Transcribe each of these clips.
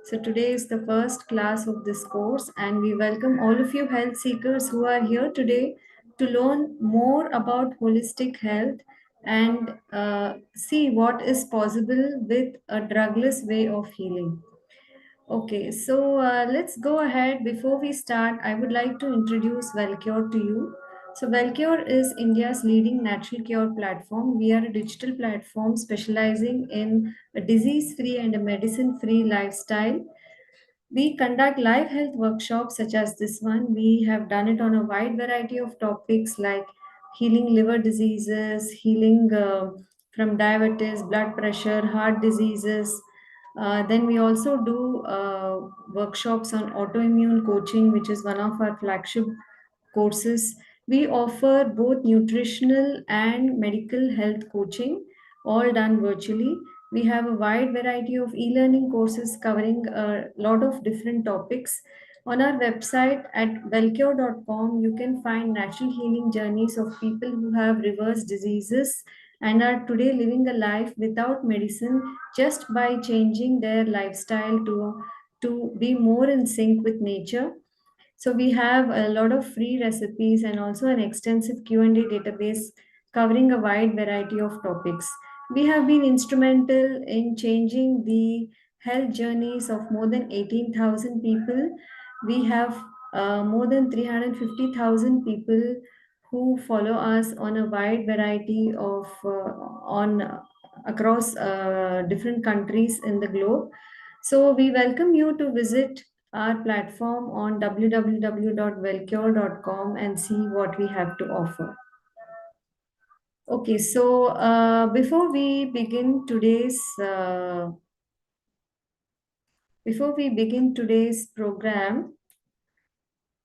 So today is the first class of this course, and we welcome all of you health seekers who are here today to learn more about holistic health and see what is possible with a drugless way of healing. Okay, so let's go ahead. Before we start, I would like to introduce Wellcure to you. So, Wellcure is India's leading natural cure platform. We are a digital platform specializing in a disease free and a medicine free lifestyle. We conduct live health workshops such as this one. We have done it on a wide variety of topics like healing liver diseases, healing from diabetes, blood pressure, heart diseases. Then we also do workshops on autoimmune coaching, which is one of our flagship courses. We offer both nutritional and medical health coaching, all done virtually. We have a wide variety of e learning courses covering a lot of different topics. On our website at wellcure.com, you can find natural healing journeys of people who have reversed diseases and are today living a life without medicine just by changing their lifestyle to be more in sync with nature. So we have a lot of free recipes and also an extensive Q&A database covering a wide variety of topics. We have been instrumental in changing the health journeys of more than 18,000 people. We have more than 350,000 people who follow us on a wide variety of on across different countries in the globe. So we welcome you to visit our platform on www.wellcure.com and see what we have to offer. Okay, so before we begin today's program,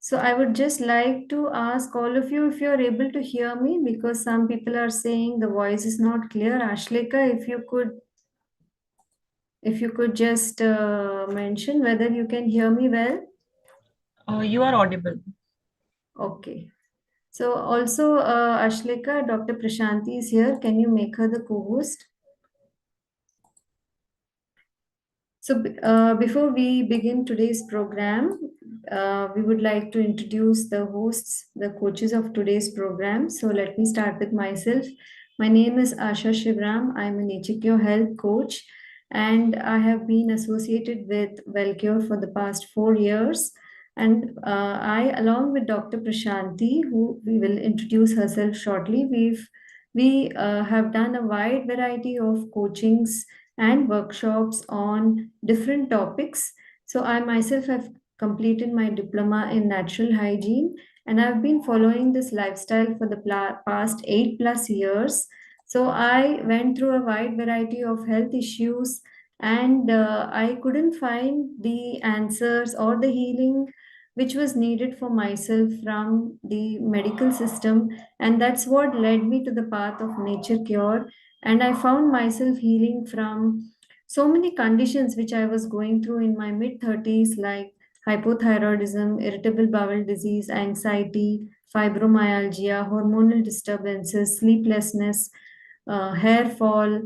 so I would just like to ask all of you if you are able to hear me, because some people are saying the voice is not clear. Ashleka, if you could just mention whether you can hear me well. You are audible. Okay. So also, Ashleka, Dr. Prashanthi is here. Can you make her the co-host? So before we begin today's program, we would like to introduce the hosts, the coaches of today's program. So let me start with myself. My name is Asha Shivaram. I'm a Nature Cure Health Coach, and I have been associated with Wellcure for the past 4 years. And I, along with Dr. Prashanthi, who we will introduce herself shortly, we have done a wide variety of coachings and workshops on different topics. So I myself have completed my diploma in natural hygiene, and I've been following this lifestyle for the past 8 plus years. So I went through a wide variety of health issues, and I couldn't find the answers or the healing which was needed for myself from the medical system, and that's what led me to the path of nature cure. And I found myself healing from so many conditions which I was going through in my mid 30s, like hypothyroidism, irritable bowel disease, anxiety, fibromyalgia, hormonal disturbances, sleeplessness, hair fall,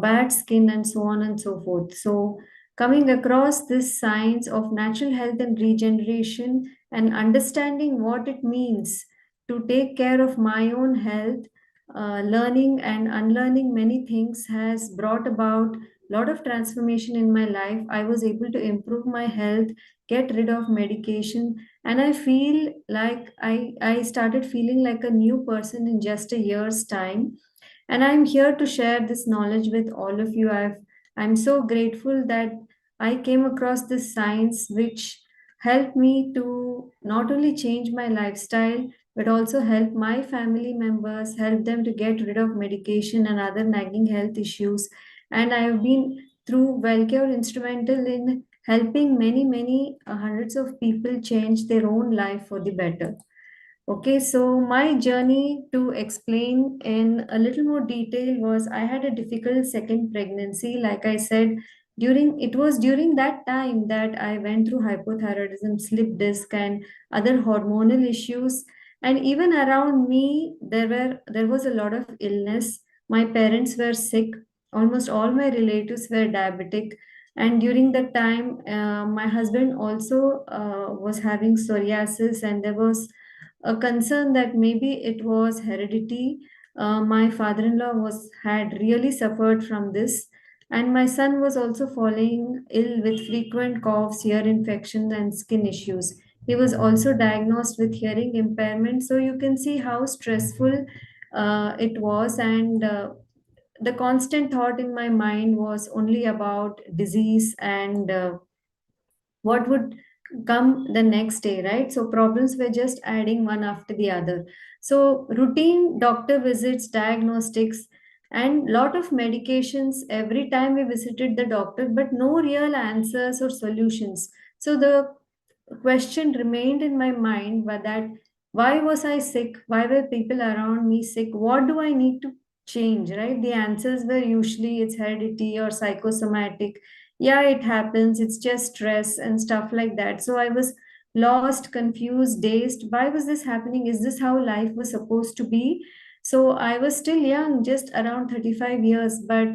bad skin, and so on and so forth. So, coming across this science of natural health and regeneration and understanding what it means to take care of my own health, learning and unlearning many things has brought about a lot of transformation in my life. I was able to improve my health, get rid of medication, and I feel like I started feeling like a new person in just a year's time. And I'm here to share this knowledge with all of you. I'm so grateful that I came across this science which helped me to not only change my lifestyle but also help my family members, help them to get rid of medication and other nagging health issues. And I have been through Wellcare instrumental in helping many hundreds of people change their own life for the better. Okay, so my journey to explain in a little more detail was I had a difficult second pregnancy. Like I said, during that time that I went through hypothyroidism, slip disc, and other hormonal issues. And even around me, there was a lot of illness. My parents were sick. Almost all my relatives were diabetic. And during that time, my husband also was having psoriasis, and there was a concern that maybe it was heredity. My father-in-law was had really suffered from this, and my son was also falling ill with frequent coughs, ear infections, and skin issues. He was also diagnosed with hearing impairment. So you can see how stressful it was, and the constant thought in my mind was only about disease and what would come the next day, right? So problems were just adding one after the other. So routine doctor visits, diagnostics, and lot of medications every time we visited the doctor, but no real answers or solutions. So the question remained in my mind, but that why was I sick? Why were people around me sick? What do I need to change, right? The answers were usually it's heredity or psychosomatic. Yeah, it happens, it's just stress and stuff like that. So I was lost, confused, dazed. Why was this happening? Is this how life was supposed to be? So I was still young, just around 35 years, but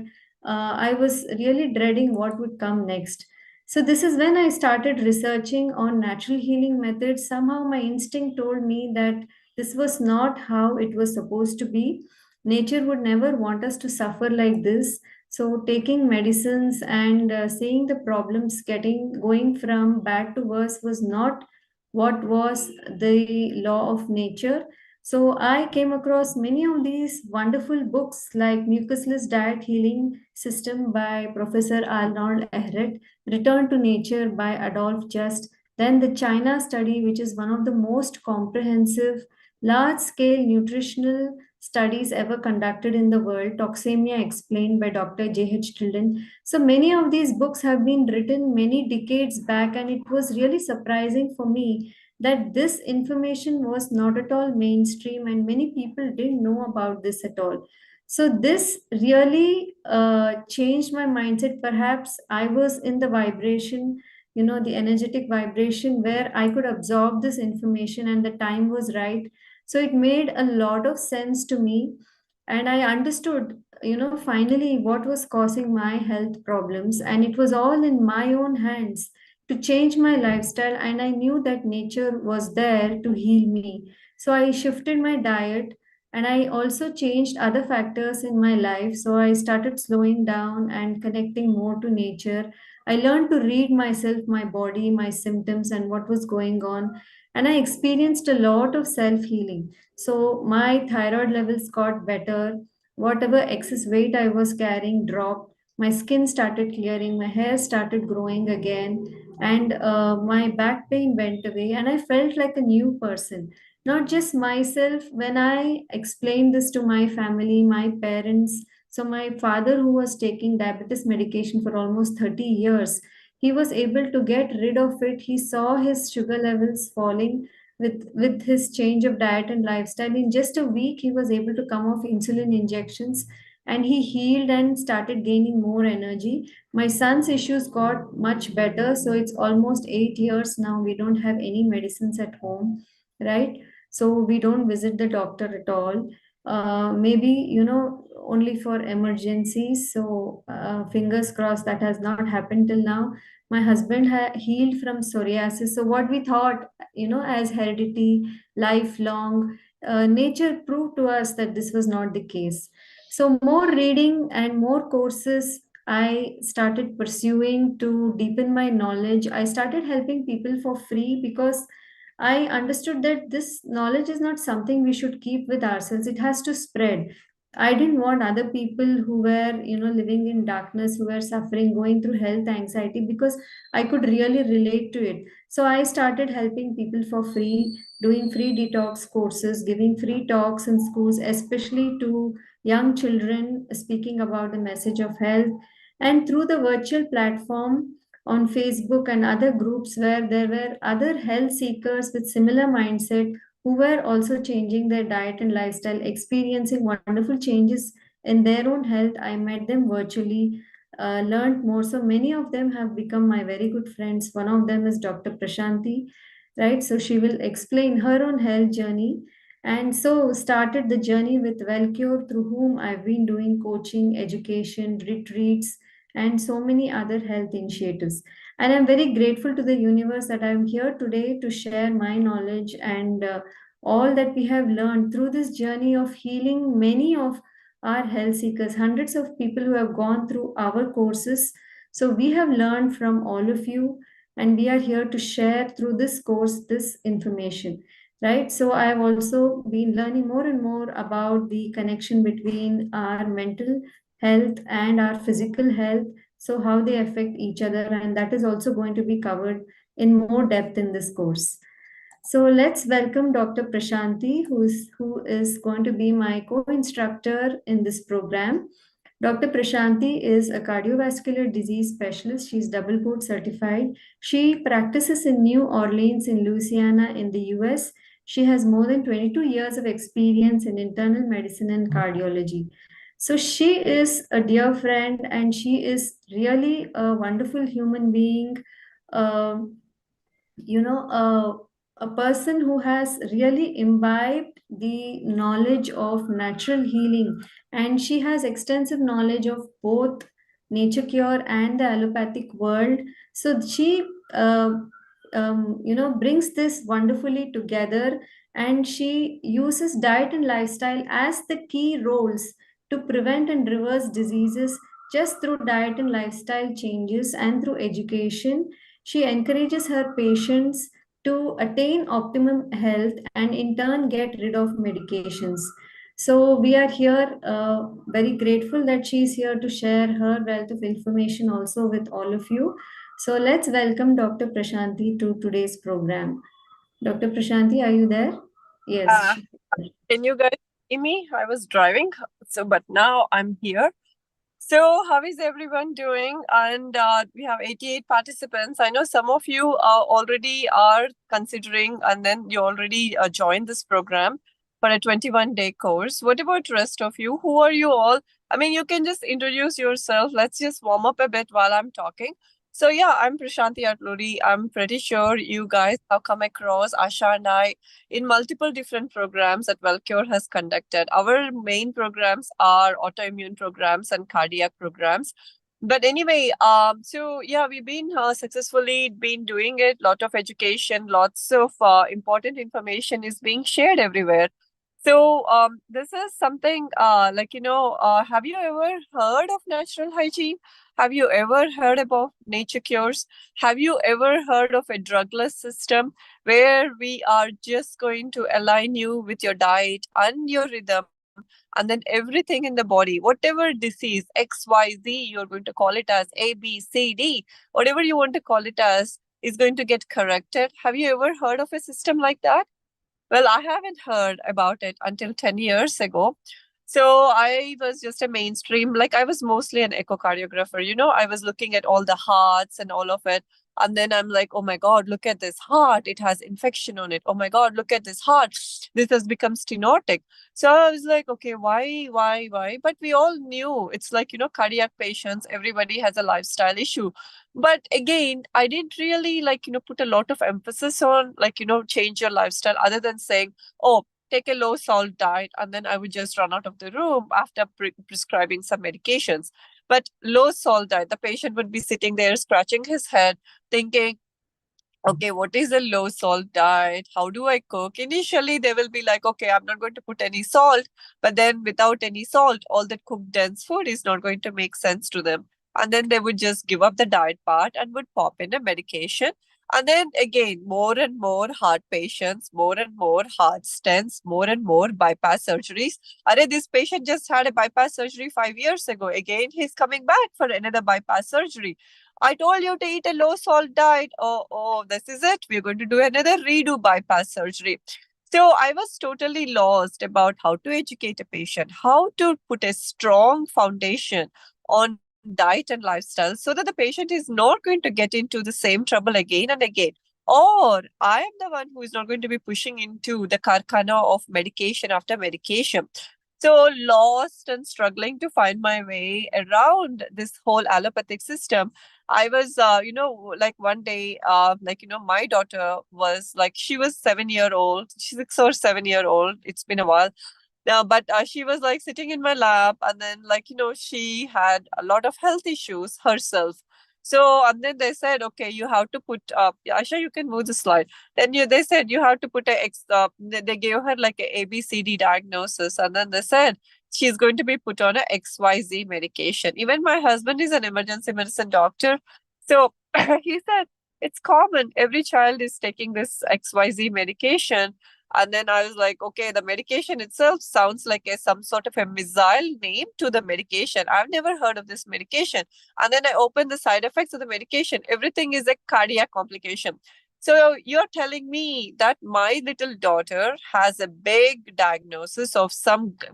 I was really dreading what would come next. So this is when I started researching on natural healing methods. Somehow my instinct told me that this was not how it was supposed to be. Nature would never want us to suffer like this. So taking medicines and seeing the problems getting going from bad to worse was not what was the law of nature. So I came across many of these wonderful books like Mucusless Diet Healing System by Professor Arnold Ehret, Return to Nature by Adolph Just, then the China study, which is one of the most comprehensive large scale nutritional studies ever conducted in the world, Toxemia Explained by Dr. J.H. Tilden. So many of these books have been written many decades back, and it was really surprising for me that this information was not at all mainstream and many people didn't know about this at all. So this really changed my mindset. Perhaps I was in the vibration, the energetic vibration where I could absorb this information and the time was right. So it made a lot of sense to me. And I understood, finally what was causing my health problems. And it was all in my own hands to change my lifestyle. And I knew that nature was there to heal me. So I shifted my diet and I also changed other factors in my life. So I started slowing down and connecting more to nature. I learned to read myself, my body, my symptoms, and what was going on. And I experienced a lot of self healing. So my thyroid levels got better. Whatever excess weight I was carrying dropped. My skin started clearing. My hair started growing again. And my back pain went away. And I felt like a new person, not just myself. When I explained this to my family, my parents, so my father, who was taking diabetes medication for almost 30 years, he was able to get rid of it. He saw his sugar levels falling with his change of diet and lifestyle. In just a week he was able to come off insulin injections, and he healed and started gaining more energy. My son's issues got much better, so it's almost 8 years now we don't have any medicines at home, right? So we don't visit the doctor at all. Maybe only for emergencies. So fingers crossed that has not happened till now. My husband healed from psoriasis. So what we thought, as heredity, lifelong, nature proved to us that this was not the case. So more reading and more courses I started pursuing to deepen my knowledge. I started helping people for free because I understood that this knowledge is not something we should keep with ourselves. It has to spread. I didn't want other people who were, living in darkness, who were suffering, going through health anxiety, because I could really relate to it. So I started helping people for free, doing free detox courses, giving free talks in schools, especially to young children, speaking about the message of health. And through the virtual platform, on Facebook and other groups where there were other health seekers with similar mindset who were also changing their diet and lifestyle, experiencing wonderful changes in their own health. I met them virtually, learned more. So many of them have become my very good friends. One of them is Dr. Prashanthi, right? So she will explain her own health journey. And so started the journey with Wellcure, through whom I've been doing coaching, education, retreats, and so many other health initiatives. And I'm very grateful to the universe that I'm here today to share my knowledge and all that we have learned through this journey of healing many of our health seekers, hundreds of people who have gone through our courses. So we have learned from all of you, and we are here to share through this course this information, right? So I have also been learning more and more about the connection between our mental health and our physical health, so how they affect each other, and that is also going to be covered in more depth in this course. So let's welcome Dr. Prashanthi, who is going to be my co-instructor in this program. Dr. Prashanthi is a cardiovascular disease specialist. She's double board certified. She practices in New Orleans in Louisiana in the US. She has more than 22 years of experience in internal medicine and cardiology. So she is a dear friend and she is really a wonderful human being. Um a person who has really imbibed the knowledge of natural healing, and she has extensive knowledge of both nature cure and the allopathic world. So she brings this wonderfully together, and she uses diet and lifestyle as the key roles to prevent and reverse diseases just through diet and lifestyle changes and through education. She encourages her patients to attain optimum health and in turn get rid of medications. So we are here very grateful that she is here to share her wealth of information also with all of you. So let's welcome Dr. Prashanthi to today's program. Dr. Prashanthi, are you there? Yes. Uh, can you guys see me? I was driving, but now I'm here. So, how is everyone doing? And we have 88 participants. I know some of you already are considering, and then you already joined this program for a 21-day course. What about rest of you? Who are you all? I mean, you can just introduce yourself. Let's just warm up a bit while I'm talking. So, yeah, I'm Prashanthi Atluri. I'm pretty sure you guys have come across Asha and I in multiple different programs that Wellcure has conducted. Our main programs are autoimmune programs and cardiac programs. But anyway, so yeah, we've been successfully been doing it. Lot of education, lots of important information is being shared everywhere. So this is something have you ever heard of natural hygiene? Have you ever heard about nature cures? Have you ever heard of a drugless system where we are just going to align you with your diet and your rhythm and then everything in the body, whatever disease, X, Y, Z, you're going to call it as A, B, C, D, whatever you want to call it as, is going to get corrected. Have you ever heard of a system like that? Well, I haven't heard about it until 10 years ago. So I was just a mainstream, like I was mostly an echocardiographer, I was looking at all the hearts and all of it. And then I'm like, oh my God, look at this heart. It has infection on it. Oh my God, look at this heart. This has become stenotic. So I was like, okay, why? But we all knew it's like, cardiac patients, everybody has a lifestyle issue. But again, I didn't really put a lot of emphasis on change your lifestyle other than saying, oh, take a low salt diet, and then I would just run out of the room after prescribing some medications. But low salt diet, the patient would be sitting there scratching his head thinking, okay, what is a low salt diet? How do I cook? Initially, they will be like, okay, I'm not going to put any salt. But then without any salt, all that cooked dense food is not going to make sense to them. And then they would just give up the diet part and would pop in a medication. And then again, more and more heart patients, more and more heart stents, more and more bypass surgeries. This patient just had a bypass surgery 5 years ago. Again, he's coming back for another bypass surgery. I told you to eat a low salt diet. Oh, this is it. We're going to do another redo bypass surgery. So I was totally lost about how to educate a patient, how to put a strong foundation on diet and lifestyle so that the patient is not going to get into the same trouble again and again. Or I am the one who is not going to be pushing into the karkhana of medication after medication. So lost and struggling to find my way around this whole allopathic system. I was, like one day, my daughter was like, she was 7 year old, she's 6 or 7 year old. It's been a while. But she was like sitting in my lap, and then she had a lot of health issues herself. So and then they said, okay, you have to put Asha, you can move the slide. Then they said you have to put they gave her like a ABCD diagnosis, and then they said she's going to be put on a XYZ medication. Even my husband is an emergency medicine doctor, so he said it's common. Every child is taking this XYZ medication. And then I was like, okay, the medication itself sounds like some sort of a missile name to the medication. I've never heard of this medication. And then I opened the side effects of the medication. Everything is a cardiac complication. So you're telling me that my little daughter has a big diagnosis of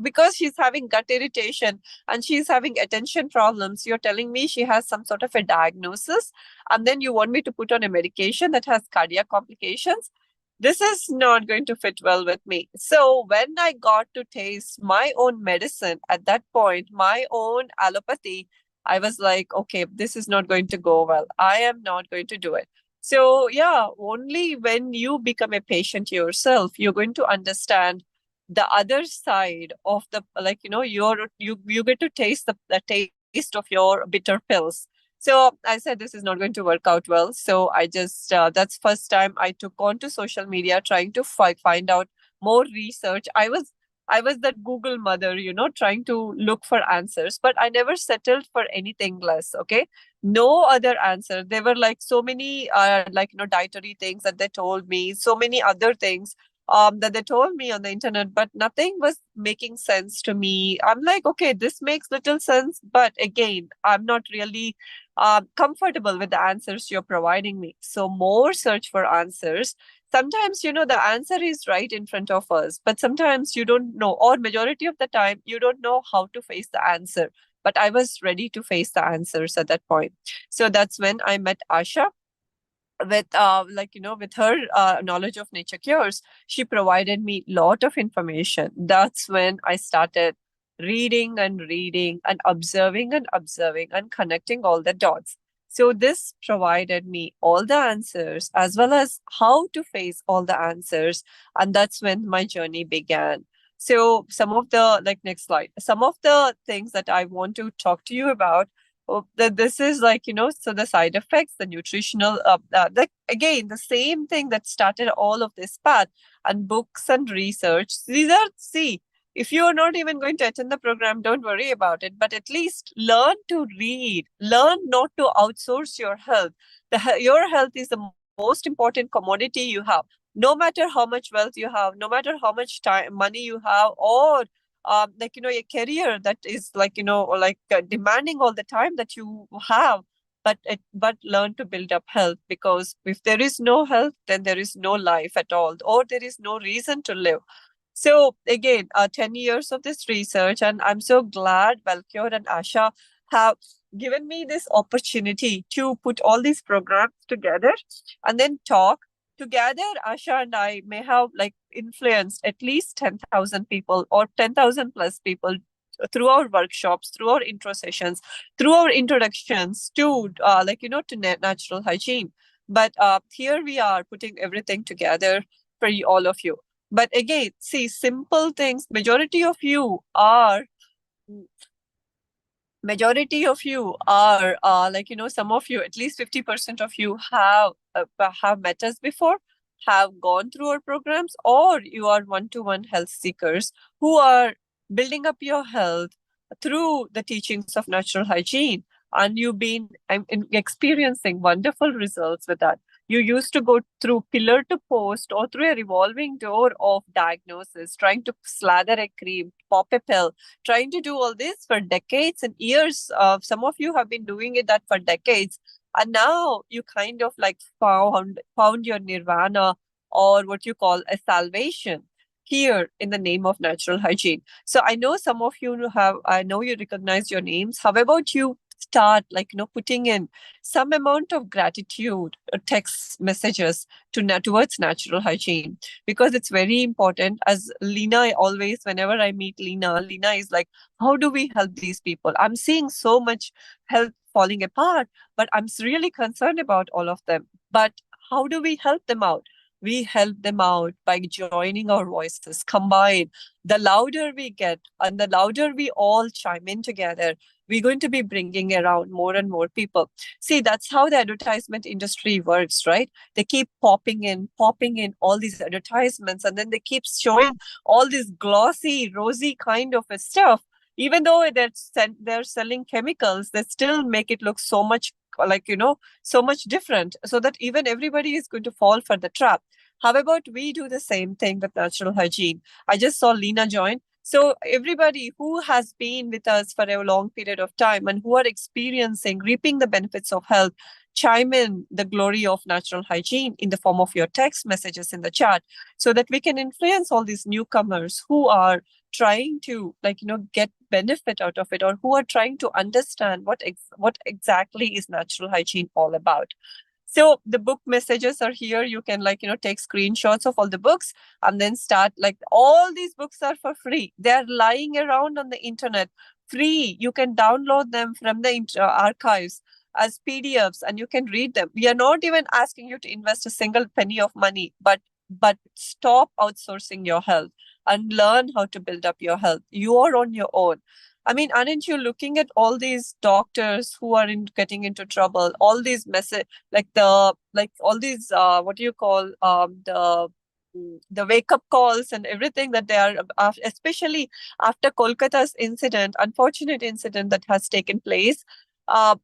because she's having gut irritation and she's having attention problems. You're telling me she has some sort of a diagnosis, and then you want me to put on a medication that has cardiac complications? This is not going to fit well with me. So when I got to taste my own medicine at that point, my own allopathy, I was like, okay, this is not going to go well. I am not going to do it. So yeah, only when you become a patient yourself, you're going to understand the other side of the you get to taste the taste of your bitter pills. So I said, this is not going to work out well. So I just, that's first time I took on to social media, trying to find out more research. I was that Google mother, trying to look for answers, but I never settled for anything less. Okay. No other answer. There were like so many, dietary things that they told me, so many other things that they told me on the internet, but nothing was making sense to me. I'm like, okay, this makes little sense, but again, I'm not really comfortable with the answers you're providing me. So more search for answers. Sometimes, the answer is right in front of us, but sometimes you don't know, or majority of the time, you don't know how to face the answer. But I was ready to face the answers at that point. So that's when I met Asha with with her knowledge of nature cures. She provided me lot of information. That's when I started reading and observing and connecting all the dots. So this provided me all the answers as well as how to face all the answers, and that's when my journey began. So some of the next slide, some of the things that I want to talk to you about. This is so the side effects, the nutritional, again, the same thing that started all of this path, and books and research. These are, see, if you are not even going to attend the program, don't worry about it, but at least learn to read, learn not to outsource your health. Your health is the most important commodity you have. No matter how much wealth you have, no matter how much time, money you have, or a career that is demanding all the time that you have, but learn to build up health, because if there is no health, then there is no life at all, or there is no reason to live. So again, 10 years of this research, and I'm so glad Wellcure and Asha have given me this opportunity to put all these programs together and then talk together. Asha and I may have influenced at least 10,000 people or 10,000 plus people through our workshops, through our intro sessions, through our introductions to natural hygiene. But here we are putting everything together for all of you. But again, see, simple things. Majority of you are some of you, at least 50% of you have met us before, have gone through our programs, or you are one-to-one health seekers who are building up your health through the teachings of natural hygiene, and you've been experiencing wonderful results with that. You used to go through pillar to post or through a revolving door of diagnosis, trying to slather a cream, pop a pill, trying to do all this for decades and years. Some of you have been doing that for decades, and now you kind of found your nirvana, or what you call a salvation, here in the name of natural hygiene. So I know some of you I know you recognize your names. How about you start putting in some amount of gratitude, text messages towards natural hygiene, because it's very important. As Lena, always whenever I meet Lena is like, how do we help these people? I'm seeing so much health falling apart, but I'm really concerned about all of them. But how do we help them out? we help them out by joining our voices, combine. The louder we get and the louder we all chime in together, we're going to be bringing around more and more people. See, that's how the advertisement industry works, right? They keep popping in all these advertisements, and then they keep showing all this glossy, rosy kind of a stuff. Even though they're selling chemicals, they still make it look so much like, so much different, so that even everybody is going to fall for the trap. How about we do the same thing with natural hygiene? I just saw Lena join. So everybody who has been with us for a long period of time and who are experiencing, reaping the benefits of health, chime in the glory of natural hygiene in the form of your text messages in the chat, so that we can influence all these newcomers who are trying to get benefit out of it, or who are trying to understand what exactly is natural hygiene all about. So the book messages are here. You can take screenshots of all the books and then start, all these books are for free. They're lying around on the internet free. You can download them from the archives as PDFs and you can read them. We are not even asking you to invest a single penny of money, but stop outsourcing your health and learn how to build up your health. You are on your own. I mean, aren't you looking at all these doctors who are getting into trouble? All these all these what do you call the wake up calls and everything that they are, especially after Kolkata's incident, unfortunate incident that has taken place.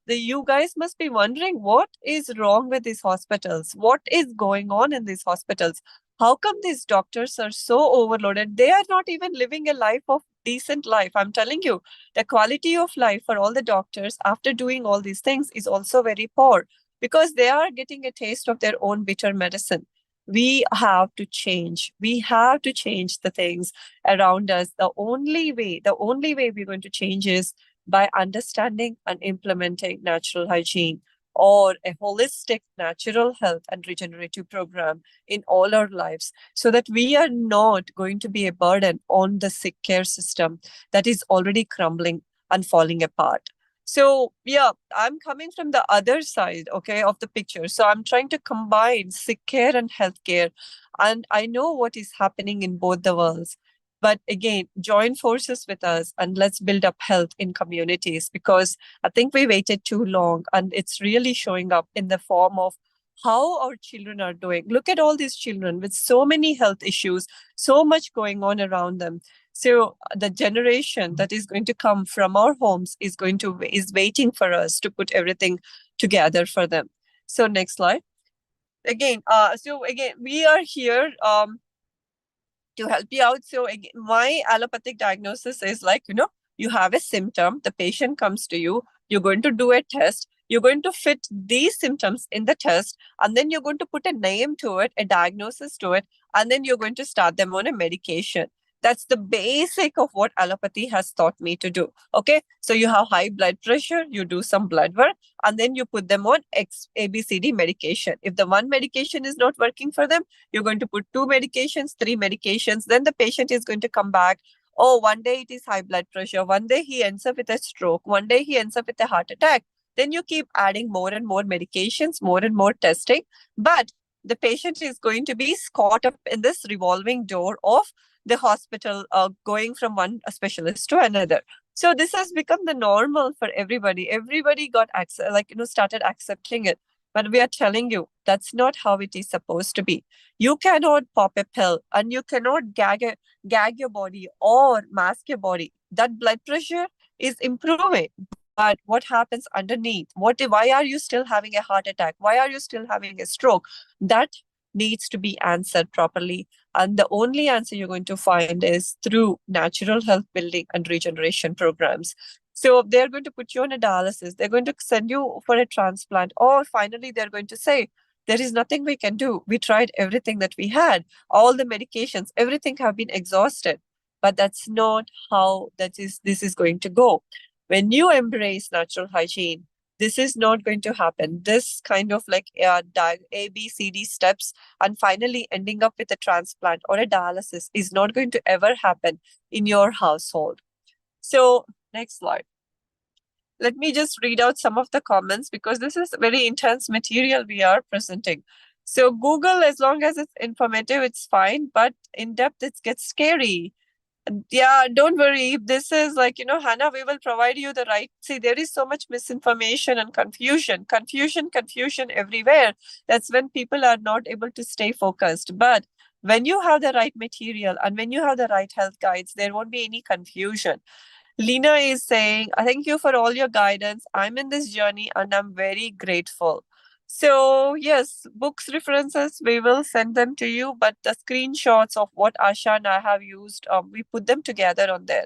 You guys must be wondering what is wrong with these hospitals. What is going on in these hospitals? How come these doctors are so overloaded? They are not even living a life of decent life. I'm telling you, the quality of life for all the doctors after doing all these things is also very poor, because they are getting a taste of their own bitter medicine. We have to change. We have to change the things around us. The only way we're going to change is by understanding and implementing natural hygiene, or a holistic natural health and regenerative program in all our lives, so that we are not going to be a burden on the sick care system that is already crumbling and falling apart. So yeah, I'm coming from the other side, okay, of the picture. So I'm trying to combine sick care and healthcare. And I know what is happening in both the worlds. But again, join forces with us and let's build up health in communities, because I think we waited too long and it's really showing up in the form of how our children are doing. Look at all these children with so many health issues, so much going on around them. So the generation that is going to come from our homes is waiting for us to put everything together for them. So next slide. Again, we are here to help you out. So again, my allopathic diagnosis is you have a symptom, the patient comes to you, you're going to do a test, you're going to fit these symptoms in the test, and then you're going to put a name to it, a diagnosis to it, and then you're going to start them on a medication. That's the basic of what allopathy has taught me to do. Okay, so you have high blood pressure, you do some blood work, and then you put them on ABCD medication. If the one medication is not working for them, you're going to put 2 medications, 3 medications. Then the patient is going to come back. Oh, one day it is high blood pressure. One day he ends up with a stroke. One day he ends up with a heart attack. Then you keep adding more and more medications, more and more testing. But the patient is going to be caught up in this revolving door of the hospital, going from one specialist to another. So this has become the normal for everybody. Everybody got started accepting it. But we are telling you, that's not how it is supposed to be. You cannot pop a pill and you cannot gag your body or mask your body. That blood pressure is improving. But what happens underneath? Why are you still having a heart attack? Why are you still having a stroke? That needs to be answered properly. And the only answer you're going to find is through natural health building and regeneration programs. So they're going to put you on a dialysis. They're going to send you for a transplant. Or finally, they're going to say, there is nothing we can do. We tried everything that we had. All the medications, everything have been exhausted. But that's not how this is going to go. When you embrace natural hygiene, this is not going to happen. This kind of A, B, C, D steps and finally ending up with a transplant or a dialysis is not going to ever happen in your household. So next slide. Let me just read out some of the comments, because this is very intense material we are presenting. So Google, as long as it's informative, it's fine, but in depth, it gets scary. Yeah, don't worry. This is like, Hannah, we will provide you the right. See, there is so much misinformation and confusion everywhere. That's when people are not able to stay focused. But when you have the right material and when you have the right health guides, there won't be any confusion. Lena is saying, thank you for all your guidance. I'm in this journey and I'm very grateful. So, yes, books references, we will send them to you, but the screenshots of what Asha and I have used, we put them together on there.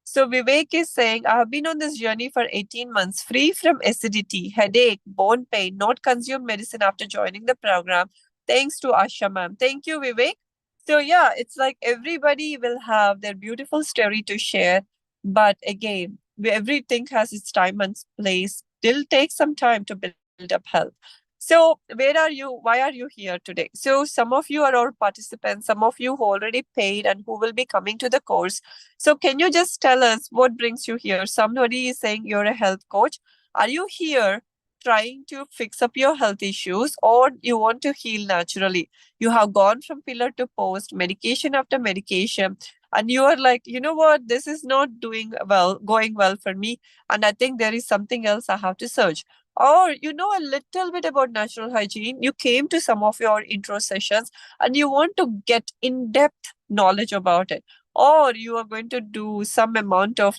So Vivek is saying, I have been on this journey for 18 months, free from acidity, headache, bone pain, not consumed medicine after joining the program. Thanks to Asha ma'am. Thank you, Vivek. So yeah, it's like everybody will have their beautiful story to share. But again, everything has its time and place. It'll take some time to build up health. So where are you? Why are you here today? So some of you are our participants, some of you who already paid and who will be coming to the course. So can you just tell us what brings you here? Somebody is saying you're a health coach. Are you here trying to fix up your health issues, or you want to heal naturally? You have gone from pillar to post, medication after medication, and you are like, you know what, this is not going well for me, and I think there is something else I have to search. Or you know a little bit about natural hygiene, you came to some of your intro sessions and you want to get in-depth knowledge about it, or you are going to do some amount of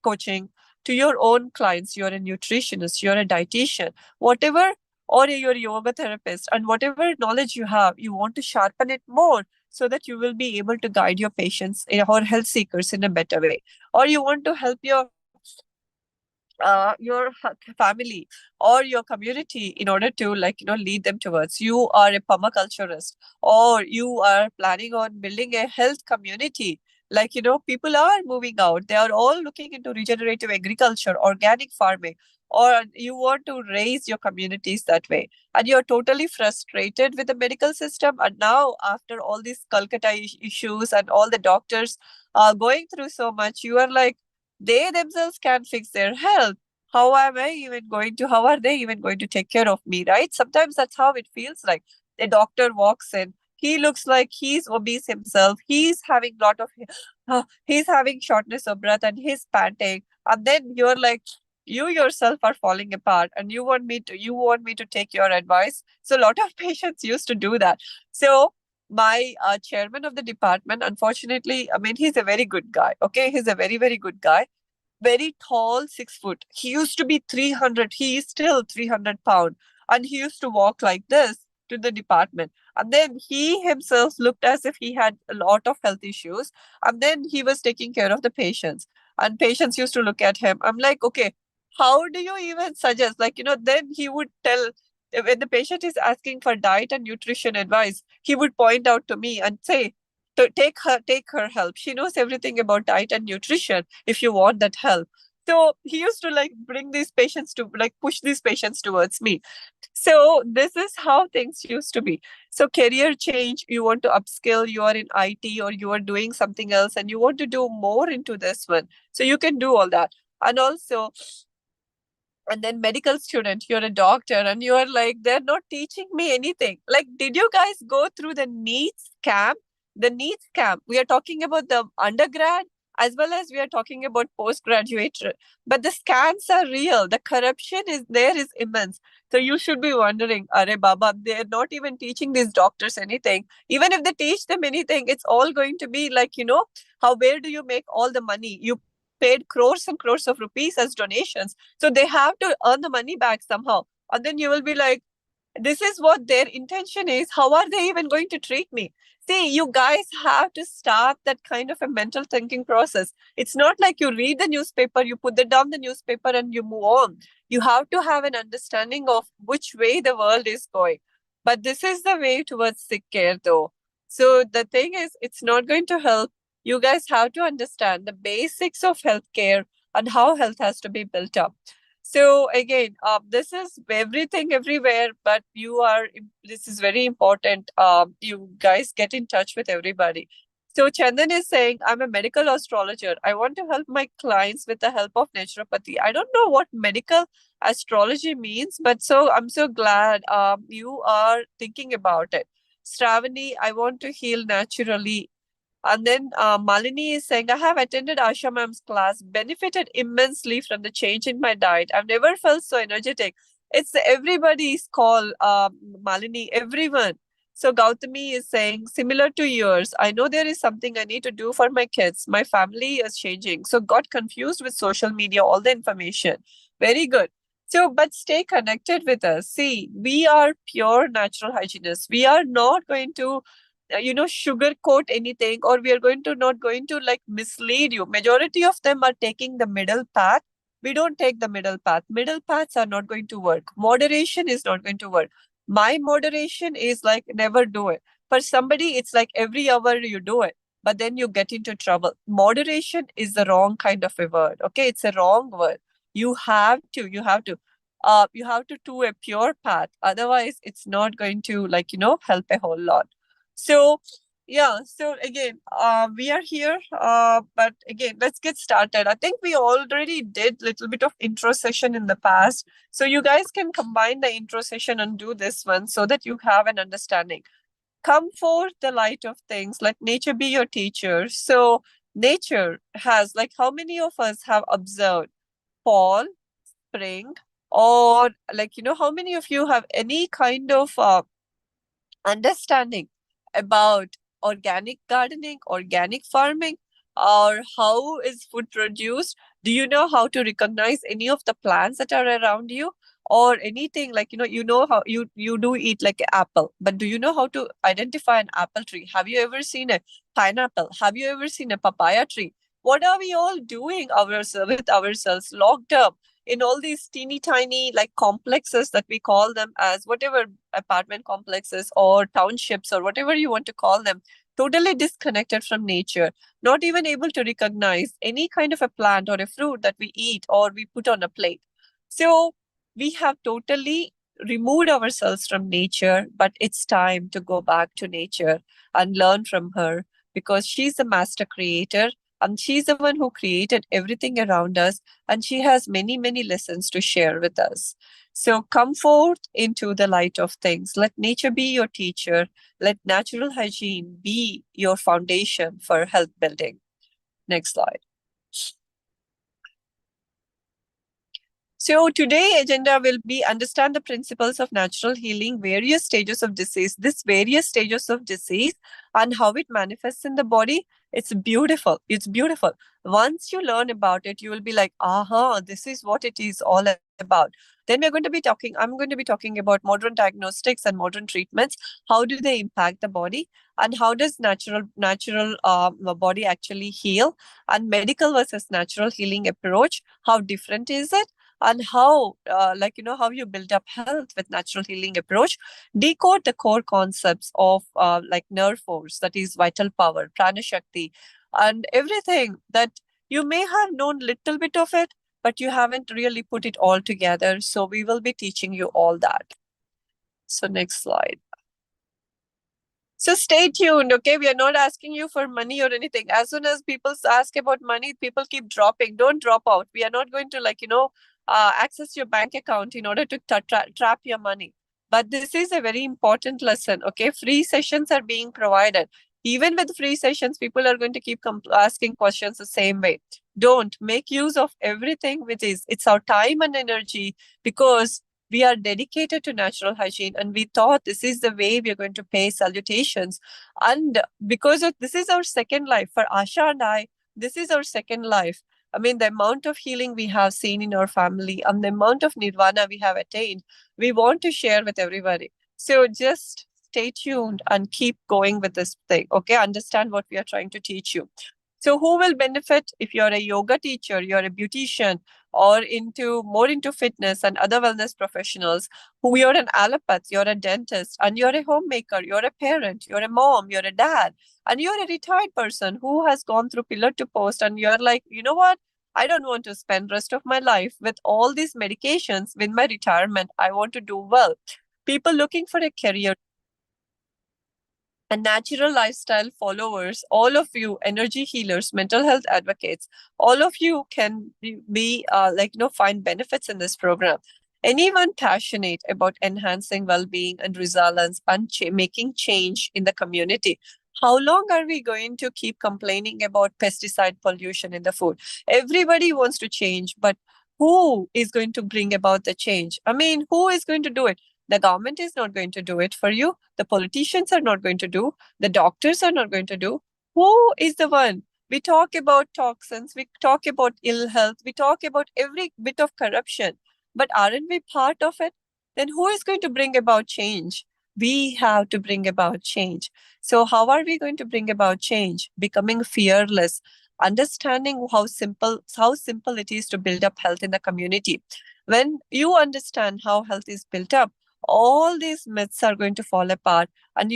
coaching to your own clients. You're a nutritionist, you're a dietitian, whatever, or you're a yoga therapist, and whatever knowledge you have, you want to sharpen it more so that you will be able to guide your patients or health seekers in a better way. Or you want to help your family or your community in order to lead them towards. You are a permaculturist, or you are planning on building a health community. People are moving out, they are all looking into regenerative agriculture, organic farming, or you want to raise your communities that way, and you're totally frustrated with the medical system. And now after all these Calcutta issues and all the doctors are going through so much, you are like, they themselves can't fix their health. How are they even going to take care of me, right? Sometimes that's how it feels like. A doctor walks in, he looks like he's obese himself, he's having he's having shortness of breath and he's panting. And then you're like, you yourself are falling apart and you want me to take your advice. So a lot of patients used to do that. So my chairman of the department, unfortunately, I mean, he's a very good guy. Okay, he's a very, very good guy, very tall, 6 foot. He used to be 300. He is still 300 pound. And he used to walk like this to the department. And then he himself looked as if he had a lot of health issues. And then he was taking care of the patients. And patients used to look at him. I'm like, okay, how do you even suggest? Then he would tell, when the patient is asking for diet and nutrition advice, he would point out to me and say, to take her help. She knows everything about diet and nutrition if you want that help. So he used to bring these patients to push these patients towards me. So this is how things used to be. So career change, you want to upskill, you are in IT or you are doing something else and you want to do more into this one. So you can do all that. And also, and then medical student, you're a doctor and you are like, they're not teaching me anything. Like, did you guys go through the NEET scam? The NEET scam, we are talking about the undergrad as well as we are talking about postgraduate, but the scams are real, the corruption is immense. So you should be wondering, are baba, they're not even teaching these doctors anything. Even if they teach them anything, it's all going to be where do you make all the money? You paid crores and crores of rupees as donations, so they have to earn the money back somehow. And then you will be like, this is what their intention is. How are they even going to treat me? See, you guys have to start that kind of a mental thinking process. It's not like you read the newspaper, you put down the newspaper and you move on. You have to have an understanding of which way the world is going. But this is the way towards sick care, though. So the thing is, it's not going to help. You guys have to understand the basics of healthcare and how health has to be built up. So again, this is everything everywhere, but this is very important. You guys get in touch with everybody. So Chandan is saying, I'm a medical astrologer. I want to help my clients with the help of naturopathy. I don't know what medical astrology means, but so I'm so glad you are thinking about it. Stravani, I want to heal naturally. And then Malini is saying, I have attended Asha ma'am's class, benefited immensely from the change in my diet. I've never felt so energetic. It's everybody's call, Malini, everyone. So Gautami is saying, similar to yours, I know there is something I need to do for my kids. My family is changing. So got confused with social media, all the information. Very good. So, but stay connected with us. See, we are pure natural hygienists. We are not going to sugarcoat anything, or we are going to not going to like mislead you. Majority of them are taking the middle path. We don't take the middle path. Middle paths are not going to work. Moderation is not going to work. My moderation is like never do it. For somebody it's like every hour you do it, but then you get into trouble. Moderation is the wrong kind of a word. Okay, it's a wrong word. You have to do a pure path, otherwise it's not going to help a whole lot. So, yeah, so again, we are here, but again, let's get started. I think we already did little bit of intro session in the past. So you guys can combine the intro session and do this one so that you have an understanding. Come forth the light of things, let nature be your teacher. So nature has, like, how many of us have observed fall, spring, or how many of you have any kind of understanding about organic gardening, organic farming, or how is food produced? Do you know how to recognize any of the plants that are around you, or anything how you do eat like an apple, but do you know how to identify an apple tree? Have you ever seen a pineapple? Have you ever seen a papaya tree? What are we all doing with ourselves, locked up in all these teeny tiny like complexes that we call them as whatever, apartment complexes or townships or whatever you want to call them, totally disconnected from nature, not even able to recognize any kind of a plant or a fruit that we eat or we put on a plate. So we have totally removed ourselves from nature, but it's time to go back to nature and learn from her, because she's the master creator and she's the one who created everything around us, and she has many, many lessons to share with us. So come forth into the light of things. Let nature be your teacher. Let natural hygiene be your foundation for health building. Next slide. So today agenda will be understand the principles of natural healing, various stages of disease, and how it manifests in the body. It's beautiful. It's beautiful. Once you learn about it, you will be like, aha, this is what it is all about. Then I'm going to be talking about modern diagnostics and modern treatments. How do they impact the body, and how does natural body actually heal, and medical versus natural healing approach, how different is it? And how how you build up health with natural healing approach. Decode the core concepts of nerve force, that is vital power, prana shakti, and everything that you may have known little bit of it, but you haven't really put it all together. So we will be teaching you all that. So next slide. So stay tuned, okay? We are not asking you for money or anything. As soon as people ask about money, people keep dropping. Don't drop out. We are not going to access your bank account in order to trap your money. But this is a very important lesson, okay? Free sessions are being provided. Even with free sessions, people are going to keep asking questions the same way. Don't make use of everything which is. It's our time and energy, because we are dedicated to natural hygiene, and we thought this is the way we are going to pay salutations. And because of this is our second life for Asha and I, this is our second life. I mean, the amount of healing we have seen in our family and the amount of nirvana we have attained, we want to share with everybody. So just stay tuned and keep going with this thing, okay? Understand what we are trying to teach you. So who will benefit? If you're a yoga teacher, you're a beautician, or more into fitness and other wellness professionals, who you're an allopath, you're a dentist, and you're a homemaker, you're a parent, you're a mom, you're a dad, and you're a retired person who has gone through pillar to post, and you're like, you know what? I don't want to spend rest of my life with all these medications. With my retirement, I want to do well. People looking for a career. and natural lifestyle followers, all of you energy healers, mental health advocates, all of you can be find benefits in this program. Anyone passionate about enhancing well-being and resilience and making change in the community. How long are we going to keep complaining about pesticide pollution in the food? Everybody wants to change, but who is going to bring about the change? I mean, who is going to do it? The government is not going to do it for you. The politicians are not going to do. The doctors are not going to do. Who is the one? We talk about toxins. We talk about ill health. We talk about every bit of corruption. But aren't we part of it? Then who is going to bring about change? We have to bring about change. So how are we going to bring about change? Becoming fearless, understanding how simple it is to build up health in the community. When you understand how health is built up, all these myths are going to fall apart, and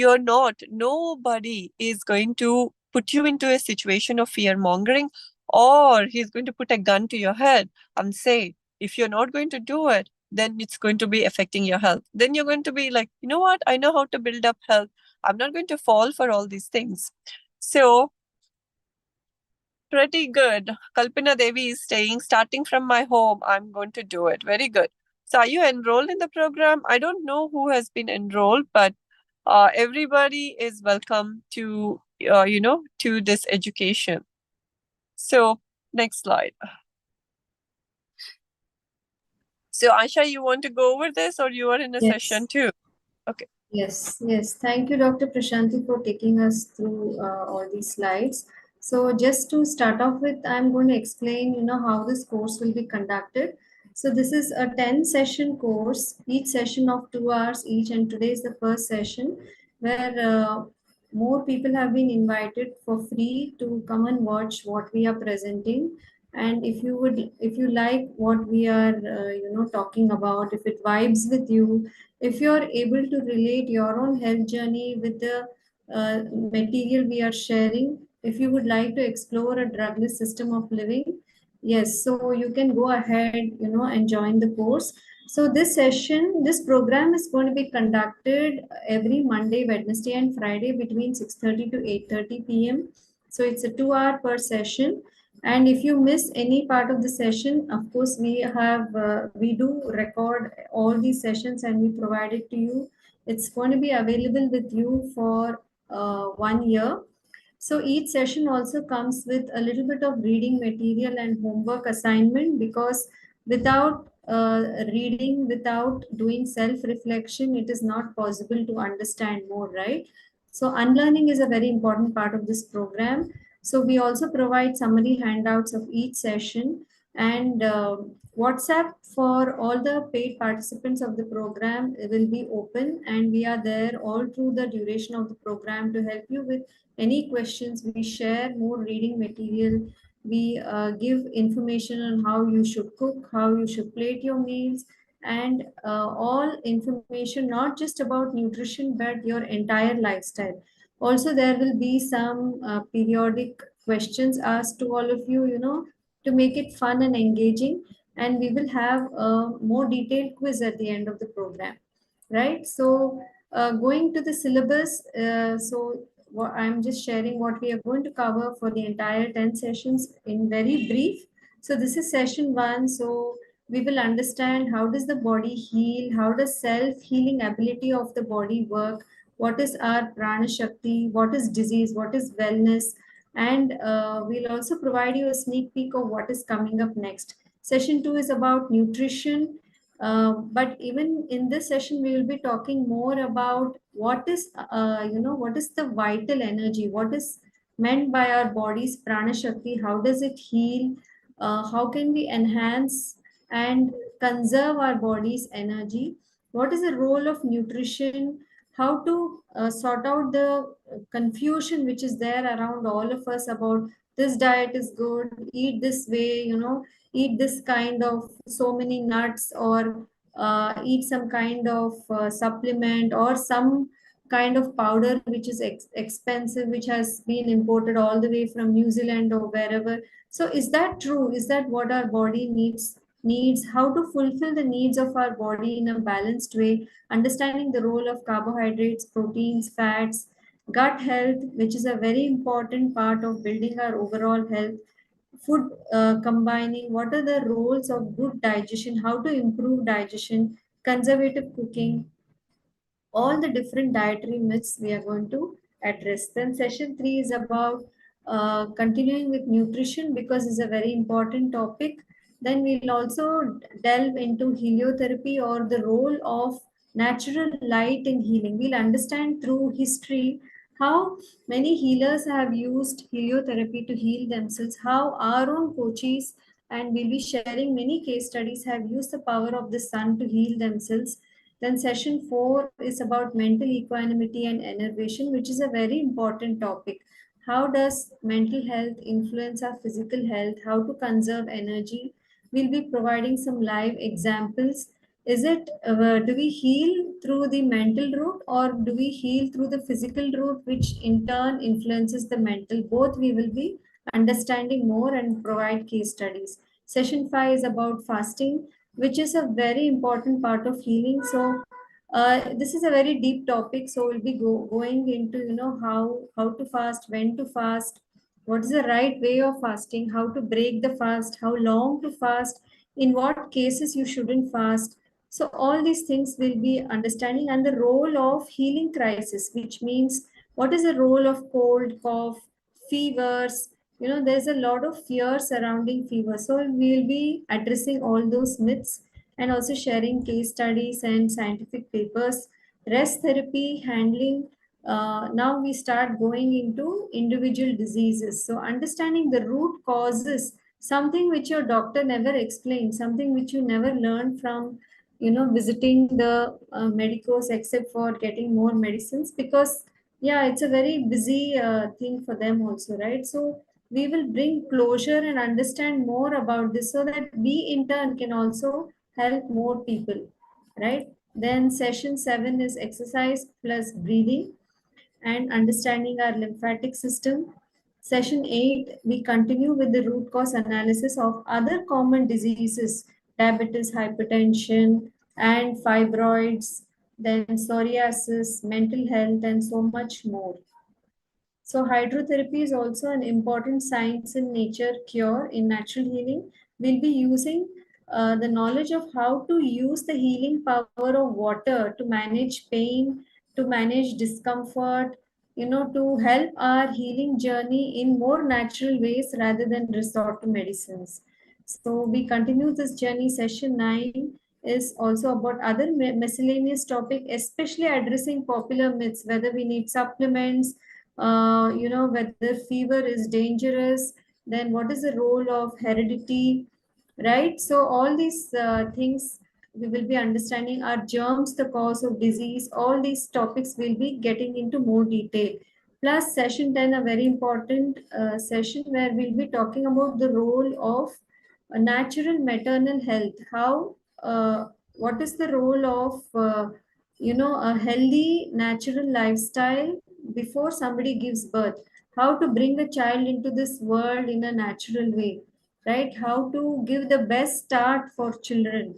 nobody is going to put you into a situation of fear mongering, or he's going to put a gun to your head and say, if you're not going to do it, then it's going to be affecting your health. Then you're going to be like, you know what? I know how to build up health. I'm not going to fall for all these things. So pretty good. Kalpana Devi is saying, starting from my home, I'm going to do it. Very good. So are you enrolled in the program? I don't know who has been enrolled, but everybody is welcome to, to this education. So next slide. So Asha, you want to go over this, or you are in a session too? Okay. Yes. Thank you, Dr. Prashanthi, for taking us through all these slides. So just to start off with, I'm going to explain, how this course will be conducted. So this is a 10-session course, each session of 2 hours each, and today is the first session where more people have been invited for free to come and watch what we are presenting. And if you like what we are, talking about, if it vibes with you, if you're able to relate your own health journey with the material we are sharing, if you would like to explore a drugless system of living, yes, so you can go ahead, and join the course. So this program is going to be conducted every Monday, Wednesday, and Friday between 6:30 to 8:30 p.m. So it's a 2 hour per session. And if you miss any part of the session, of course, we do record all these sessions and we provide it to you. It's going to be available with you for 1 year. So each session also comes with a little bit of reading material and homework assignment, because without reading, without doing self-reflection, it is not possible to understand more, right? So unlearning is a very important part of this program. So we also provide summary handouts of each session, and WhatsApp for all the paid participants of the program will be open, and we are there all through the duration of the program to help you with any questions. We share more reading material. We give information on how you should cook, how you should plate your meals, and all information not just about nutrition but your entire lifestyle. Also, there will be some periodic questions asked to all of you, to make it fun and engaging. And we will have a more detailed quiz at the end of the program, right? So going to the syllabus, I'm just sharing what we are going to cover for the entire 10 sessions in very brief. So this is session 1. So we will understand how does the body heal, how does self-healing ability of the body work, what is our prana shakti, what is disease, what is wellness, and we'll also provide you a sneak peek of what is coming up next. Session 2 is about nutrition. But even in this session, we will be talking more about what is the vital energy, what is meant by our body's prana shakti, how does it heal, how can we enhance and conserve our body's energy, what is the role of nutrition, how to sort out the confusion which is there around all of us about this diet is good, eat this way, eat this kind of so many nuts, or eat some kind of supplement or some kind of powder which is expensive, which has been imported all the way from New Zealand or wherever. So is that true? Is that what our body needs? How to fulfill the needs of our body in a balanced way, understanding the role of carbohydrates, proteins, fats, gut health, which is a very important part of building our overall health, food combining, what are the roles of good digestion, how to improve digestion, conservative cooking, all the different dietary myths we are going to address. Then session 3 is about continuing with nutrition because it's a very important topic. Then we'll also delve into heliotherapy or the role of natural light in healing. We'll understand through history how many healers have used heliotherapy to heal themselves, how our own coaches, and we'll be sharing many case studies, have used the power of the sun to heal themselves. Then session 4 is about mental equanimity and enervation, which is a very important topic. How does mental health influence our physical health? How to conserve energy? We'll be providing some live examples. Is it, do we heal through the mental route or do we heal through the physical route, which in turn influences the mental? Both we will be understanding more and provide case studies. Session 5 is about fasting, which is a very important part of healing. So this is a very deep topic. So we'll be going into, how to fast, when to fast, what is the right way of fasting, how to break the fast, how long to fast, in what cases you shouldn't fast. So all these things will be understanding, and the role of healing crisis, which means what is the role of cold, cough, fevers. There's a lot of fear surrounding fever. So we'll be addressing all those myths and also sharing case studies and scientific papers. Rest therapy handling. Now we start going into individual diseases. So understanding the root causes, something which your doctor never explained, something which you never learned from, visiting the medicos, except for getting more medicines, because yeah, it's a very busy thing for them also, right? So we will bring closure and understand more about this so that we in turn can also help more people, right? Then session 7 is exercise plus breathing and understanding our lymphatic system. Session 8, we continue with the root cause analysis of other common diseases, diabetes, hypertension, and fibroids, then psoriasis, mental health, and so much more. So hydrotherapy is also an important science in nature cure in natural healing. We'll be using the knowledge of how to use the healing power of water to manage pain, to manage discomfort, to help our healing journey in more natural ways rather than resort to medicines. So we continue this journey. Session 9 is also about other miscellaneous topic, especially addressing popular myths, whether we need supplements, whether fever is dangerous, then what is the role of heredity, right? So all these things we will be understanding. Are germs the cause of disease? All these topics will be getting into more detail. Plus session 10, a very important session where we'll be talking about the role of natural maternal health. How, what is the role of, a healthy natural lifestyle before somebody gives birth, how to bring a child into this world in a natural way, right? How to give the best start for children,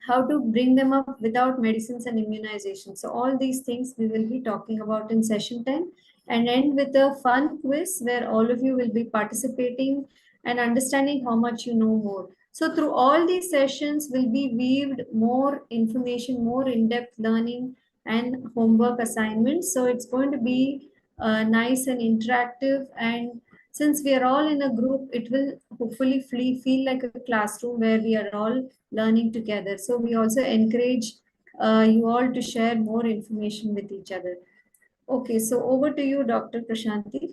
how to bring them up without medicines and immunization. So all these things we will be talking about in session 10, and end with a fun quiz where all of you will be participating and understanding how much you know more. So through all these sessions will be weaved more information, more in-depth learning and homework assignments. So it's going to be nice and interactive, and since we are all in a group, it will hopefully feel like a classroom where we are all learning together. So we also encourage you all to share more information with each other. Okay, so over to you, Dr. Prashanthi.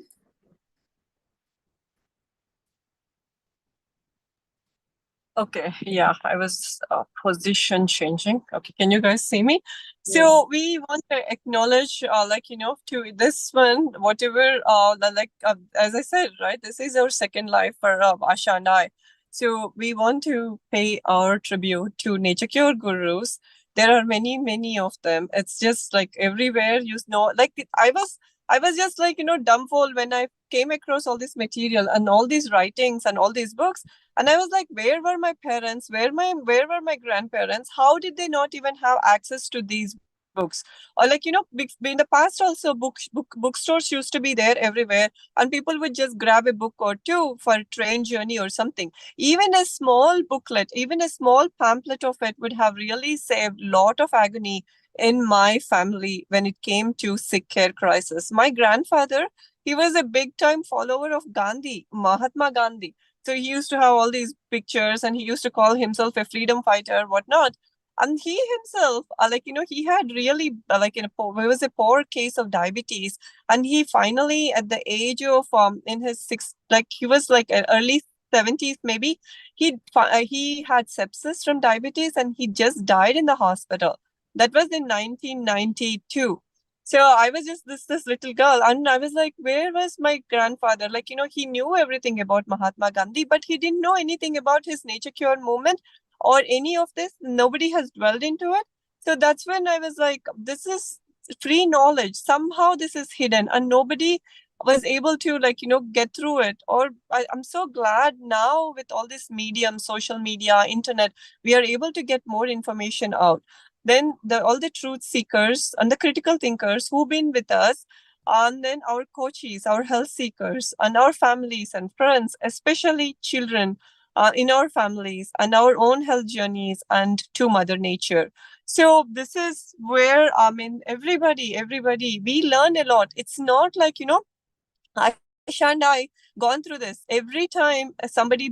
Okay, yeah, I was position changing. Okay, can you guys see me? So Yes. we want to acknowledge, to this one, whatever, as I said, right, this is our second life for Asha and I. So we want to pay our tribute to Nature Cure gurus. There are many, many of them. It's just like everywhere, I was just like, dumbfounded when I came across all this material and all these writings and all these books. And I was like, where were my parents? Where were my grandparents? How did they not even have access to these books. Or like, in the past also bookstores used to be there everywhere, and people would just grab a book or two for a train journey or something. Even a small booklet, even a small pamphlet of it would have really saved a lot of agony in my family when it came to sick care crisis. My grandfather, he was a big time follower of Gandhi, Mahatma Gandhi. So he used to have all these pictures, and he used to call himself a freedom fighter, whatnot. And he himself, he had really, there was a poor case of diabetes. And he finally, at the age of, in his he was like early 70s maybe, he had sepsis from diabetes, and he just died in the hospital. That was in 1992. So I was just this little girl, and I was like, where was my grandfather? He knew everything about Mahatma Gandhi, but he didn't know anything about his nature cure movement or any of this. Nobody has dwelled into it. So that's when I was like, this is free knowledge. Somehow this is hidden, and nobody was able to get through it. Or I'm so glad now with all this medium, social media, internet, we are able to get more information out. Then all the truth seekers and the critical thinkers who've been with us, and then our coaches, our health seekers, and our families and friends, especially children in our families, and our own health journeys, and to Mother Nature. So this is where, everybody, we learn a lot. It's not like, Asha and I gone through this. Every time somebody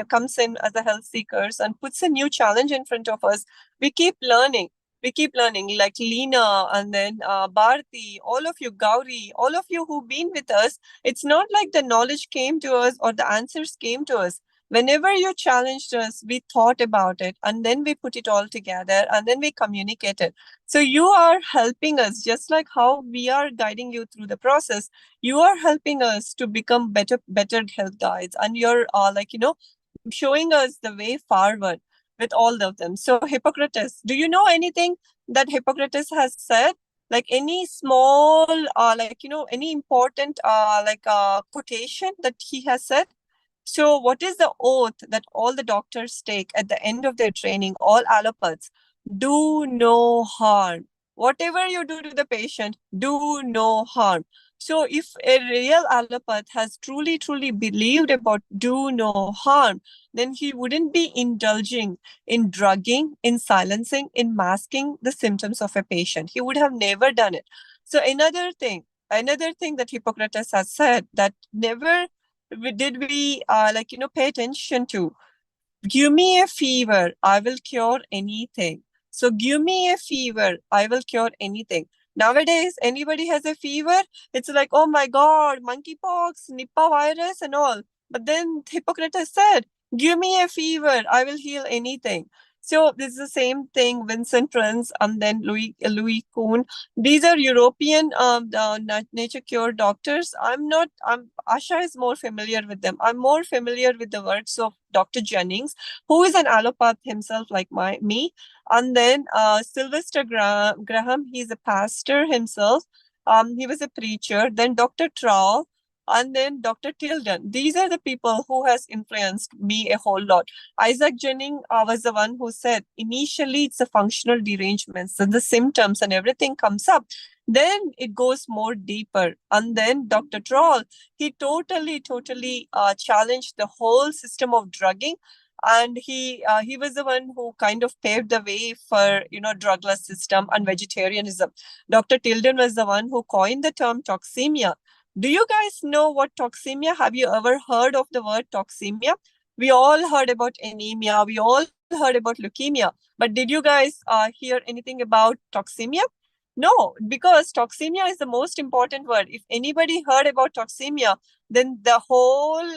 comes in as a health seekers and puts a new challenge in front of us, we keep learning. We keep learning, like Leena, and then Bharti, all of you, Gauri, all of you who've been with us. It's not like the knowledge came to us or the answers came to us. Whenever you challenged us, we thought about it, and then we put it all together, and then we communicated. So you are helping us, just like how we are guiding you through the process. You are helping us to become better health guides, and you're showing us the way forward with all of them. So Hippocrates, do you know anything that Hippocrates has said? Like any small any important quotation that he has said? So what is the oath that all the doctors take at the end of their training, all allopaths? Do no harm. Whatever you do to the patient, do no harm. So if a real allopath has truly believed about do no harm, then he wouldn't be indulging in drugging, in silencing, in masking the symptoms of a patient. He would have never done it. So another thing that Hippocrates has said, that never did we pay attention to. Give me a fever, I will cure anything. So give me a fever, I will cure anything. Nowadays, anybody has a fever, it's like, oh my God, monkeypox, Nipah virus and all. But then Hippocrates said, give me a fever, I will heal anything. So this is the same thing, Vincent Prince and then Louis Kuhn. These are European nature cure doctors. Asha is more familiar with them. I'm more familiar with the works of Dr. Jennings, who is an allopath himself, like me. And then Sylvester Graham, he's a pastor himself. He was a preacher. Then Dr. Trowell, and then Dr. Tilden. These are the people who has influenced me a whole lot. Isaac Jennings was the one who said, initially it's a functional derangements, and the symptoms and everything comes up. Then it goes more deeper. And then Dr. Troll, he totally challenged the whole system of drugging. And he was the one who kind of paved the way for, drugless system and vegetarianism. Dr. Tilden was the one who coined the term toxemia. Do you guys know what toxemia? Have you ever heard of the word toxemia? We all heard about anemia. We all heard about leukemia. But did you guys hear anything about toxemia? No, because toxemia is the most important word. If anybody heard about toxemia, then the whole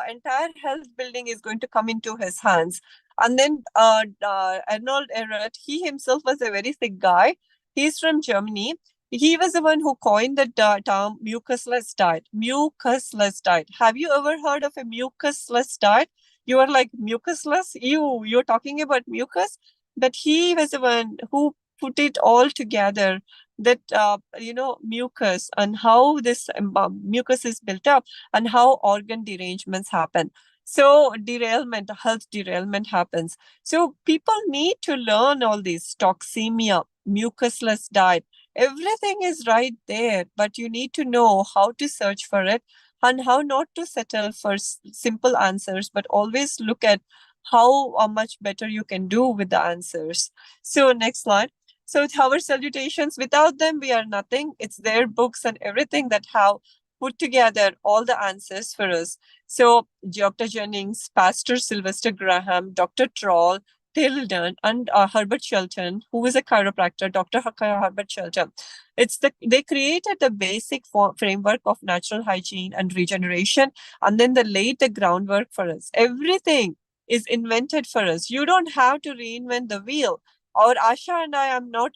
entire health building is going to come into his hands. And then Arnold Ehret, he himself was a very sick guy. He's from Germany. He was the one who coined the term mucusless diet. Mucusless diet. Have you ever heard of a mucusless diet? You are like, mucusless? You're talking about mucus? But he was the one who put it all together, that mucus, and how this mucus is built up, and how organ derangements happen. So health derailment happens. So people need to learn all these: toxemia, mucusless diet. Everything is right there, but you need to know how to search for it and how not to settle for simple answers, but always look at how much better you can do with the answers. So next slide. So our salutations, without them, we are nothing. It's their books and everything that have put together all the answers for us. So Dr. Jennings, Pastor Sylvester Graham, Dr. Troll, Tilden, and Herbert Shelton, who is a chiropractor, Dr. Herbert Shelton. They created the basic framework of natural hygiene and regeneration, and then they laid the groundwork for us. Everything is invented for us. You don't have to reinvent the wheel. Or Asha and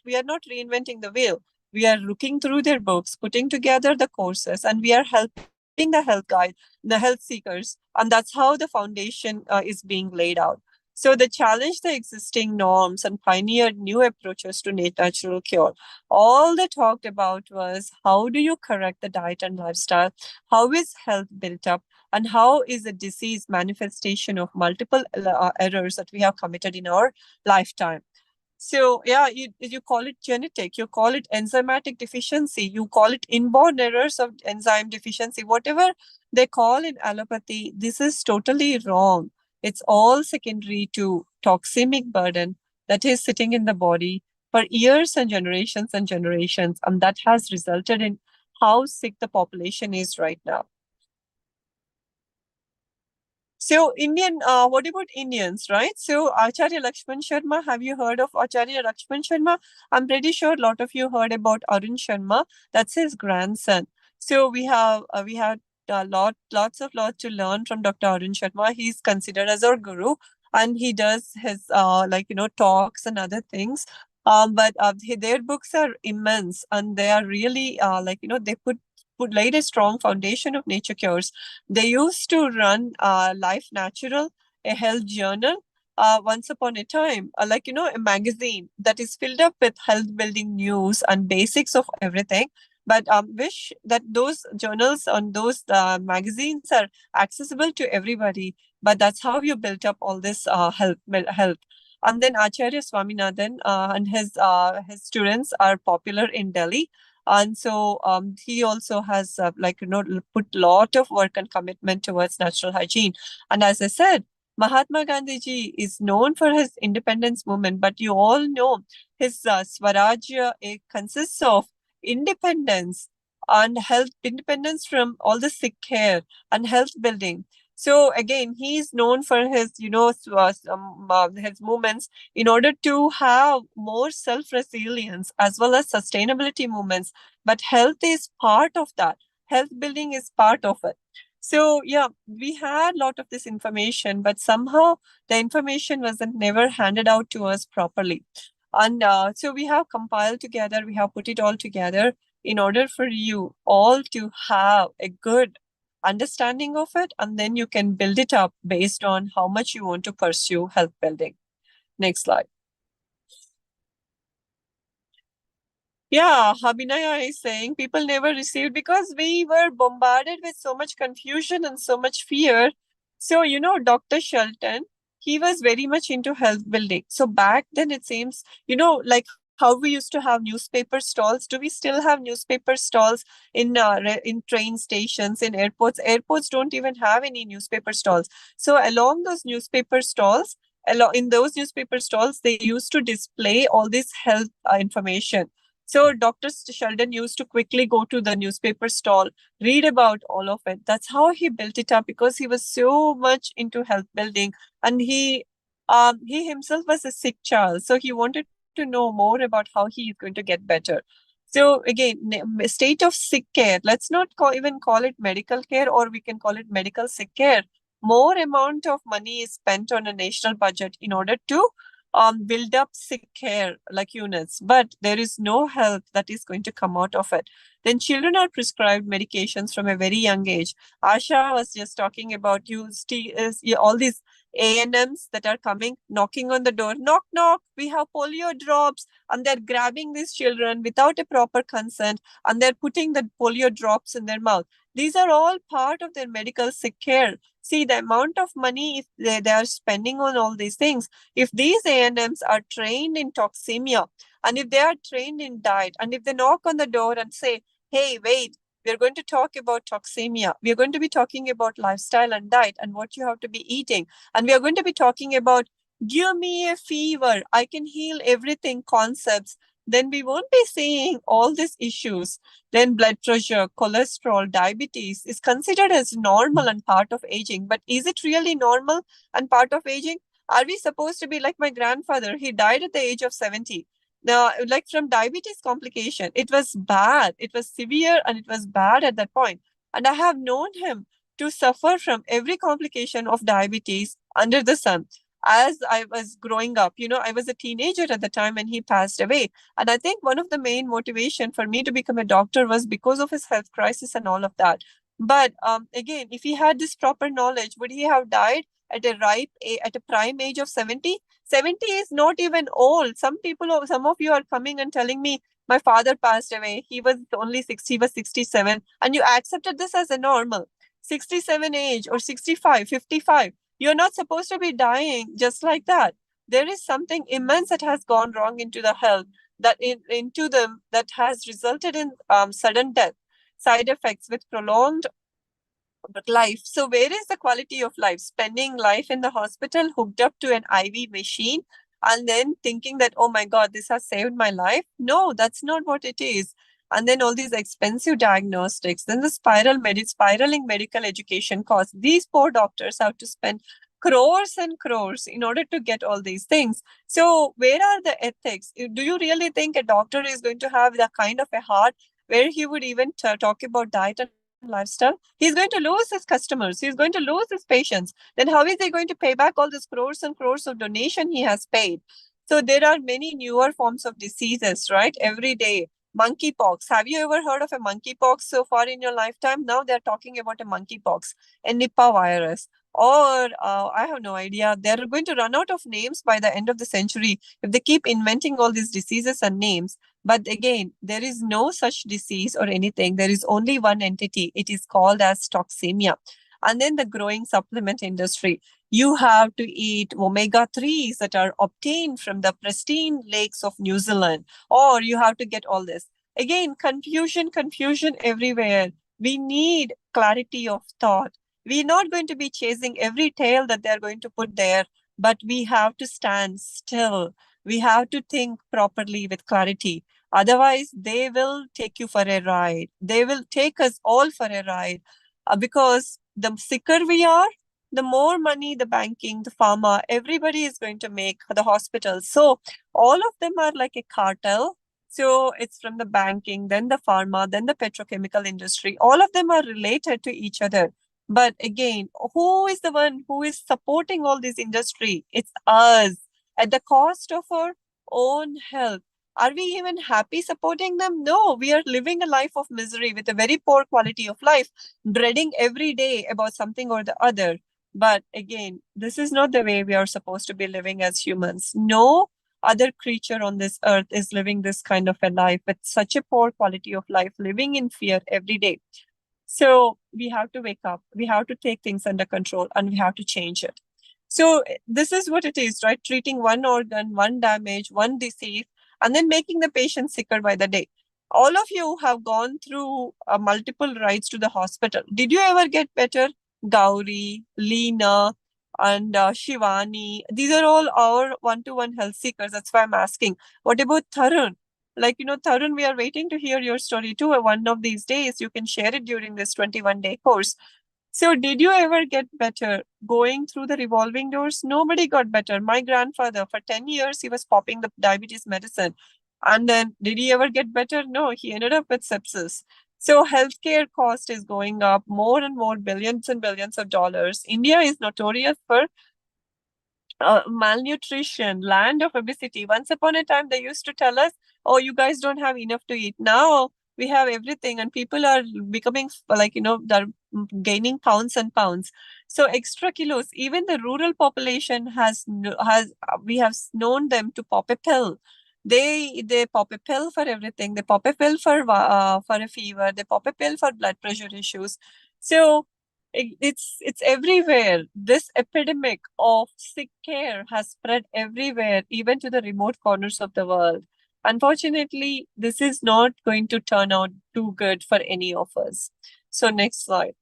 we are not reinventing the wheel. We are looking through their books, putting together the courses, and we are helping the health guide, the health seekers, and that's how the foundation is being laid out. So they challenged the existing norms and pioneered new approaches to natural cure. All they talked about was how do you correct the diet and lifestyle? How is health built up? And how is a disease manifestation of multiple errors that we have committed in our lifetime? So yeah, you call it genetic, you call it enzymatic deficiency, you call it inborn errors of enzyme deficiency, whatever they call in allopathy, this is totally wrong. It's all secondary to toxemic burden that is sitting in the body for years and generations, and that has resulted in how sick the population is right now. So what about Indians, right? So Acharya Lakshman Sharma, have you heard of Acharya Lakshman Sharma? I'm pretty sure a lot of you heard about Arun Sharma. That's his grandson. So we had lots to learn from Dr. Arun Sharma. He's considered as our guru, and he does his talks and other things. But their books are immense, and they are really they laid a strong foundation of nature cures. They used to run Life Natural, a health journal, once upon a time, a magazine that is filled up with health building news and basics of everything. But wish that those journals and those magazines are accessible to everybody. But that's how you built up all this health. And then Acharya Swaminathan and his students are popular in Delhi. And so he also has put lot of work and commitment towards natural hygiene. And as I said, Mahatma Gandhi ji is known for his independence movement, but you all know his Swarajya consists of independence and health, independence from all the sick care and health building. So again, he is known for his, his movements in order to have more self-resilience as well as sustainability movements. But health is part of that. Health building is part of it. So yeah, we had a lot of this information, but somehow the information wasn't never handed out to us properly. And so we have compiled together, we have put it all together in order for you all to have a good understanding of it, and then you can build it up based on how much you want to pursue health building. Next slide. Yeah, Abhinaya is saying people never received because we were bombarded with so much confusion and so much fear. So, Dr. Shelton, he was very much into health building. So back then it seems, like how we used to have newspaper stalls. Do we still have newspaper stalls in train stations, in airports? Airports don't even have any newspaper stalls. So along those newspaper stalls, in those newspaper stalls, they used to display all this health information. So Dr. Sheldon used to quickly go to the newspaper stall, read about all of it. That's how he built it up, because he was so much into health building, and he himself was a sick child. So he wanted to know more about how he is going to get better. So again, state of sick care. Let's not even call it medical care, or we can call it medical sick care. More amount of money is spent on a national budget in order to build up sick care like units, but there is no health that is going to come out of it. Then children are prescribed medications from a very young age. Asha was just talking about all these ANMs that are coming, knocking on the door, knock, knock, we have polio drops, and they're grabbing these children without a proper consent, and they're putting the polio drops in their mouth. These are all part of their medical sick care. See the amount of money if they are spending on all these things. If these A&Ms are trained in toxemia, and if they are trained in diet, and if they knock on the door and say, hey, wait, we're going to talk about toxemia. We're going to be talking about lifestyle and diet and what you have to be eating. And we are going to be talking about give me a fever, I can heal everything concepts. Then we won't be seeing all these issues. Then blood pressure, cholesterol, diabetes is considered as normal and part of aging. But is it really normal and part of aging? Are we supposed to be like my grandfather? He died at the age of 70. Now, like from diabetes complication, it was bad. It was severe and it was bad at that point. And I have known him to suffer from every complication of diabetes under the sun. As I was growing up, I was a teenager at the time when he passed away. And I think one of the main motivation for me to become a doctor was because of his health crisis and all of that. But again, if he had this proper knowledge, would he have died at at a prime age of 70? 70 is not even old. Some of you are coming and telling me, my father passed away. He was only 60, he was 67. And you accepted this as a normal. 67 age or 65, 55. You're not supposed to be dying just like that. There is something immense that has gone wrong into the health into them that has resulted in sudden death, side effects with prolonged life. So where is the quality of life? Spending life in the hospital hooked up to an IV machine and then thinking that, oh my God, this has saved my life. No, that's not what it is. And then all these expensive diagnostics, then the spiraling medical education costs. These poor doctors have to spend crores and crores in order to get all these things. So where are the ethics? Do you really think a doctor is going to have the kind of a heart where he would even talk about diet and lifestyle? He's going to lose his customers. He's going to lose his patients. Then how is he going to pay back all these crores and crores of donation he has paid? So there are many newer forms of diseases, right? Every day. Monkeypox. Have you ever heard of a monkeypox so far in your lifetime? Now they're talking about a monkeypox, a Nipah virus. Or I have no idea. They're going to run out of names by the end of the century if they keep inventing all these diseases and names. But again, there is no such disease or anything. There is only one entity. It is called as toxemia. And then the growing supplement industry. You have to eat omega-3s that are obtained from the pristine lakes of New Zealand, or you have to get all this. Again, confusion everywhere. We need clarity of thought. We're not going to be chasing every tale that they're going to put there, but we have to stand still. We have to think properly with clarity. Otherwise, they will take you for a ride. They will take us all for a ride because the sicker we are, the more money the banking, the pharma, everybody is going to make for the hospitals. So all of them are like a cartel. So it's from the banking, then the pharma, then the petrochemical industry. All of them are related to each other. But again, who is the one who is supporting all this industry? It's us at the cost of our own health. Are we even happy supporting them? No, we are living a life of misery with a very poor quality of life, dreading every day about something or the other. But again, this is not the way we are supposed to be living as humans. No other creature on this earth is living this kind of a life with such a poor quality of life, living in fear every day. So we have to wake up, we have to take things under control, and we have to change it. So this is what it is, right? Treating one organ, one damage, one disease, and then making the patient sicker by the day. All of you have gone through multiple rides to the hospital. Did you ever get better? Gauri, Leena, and Shivani. These are all our one-to-one health seekers. That's why I'm asking. What about Tarun? Like, Tarun, we are waiting to hear your story too. One of these days, you can share it during this 21-day course. So did you ever get better going through the revolving doors? Nobody got better. My grandfather, for 10 years, he was popping the diabetes medicine. And then did he ever get better? No, he ended up with sepsis. So healthcare cost is going up more and more, billions and billions of dollars. India is notorious for malnutrition, land of obesity. Once upon a time, they used to tell us, oh, you guys don't have enough to eat. Now we have everything and people are becoming they're gaining pounds and pounds. So extra kilos, even the rural population we have known them to pop a pill. They pop a pill for everything. They pop a pill for a fever. They pop a pill for blood pressure issues. So It's everywhere. This epidemic of sick care has spread everywhere, even to the remote corners of the world. Unfortunately, this is not going to turn out too good for any of us. So next slide.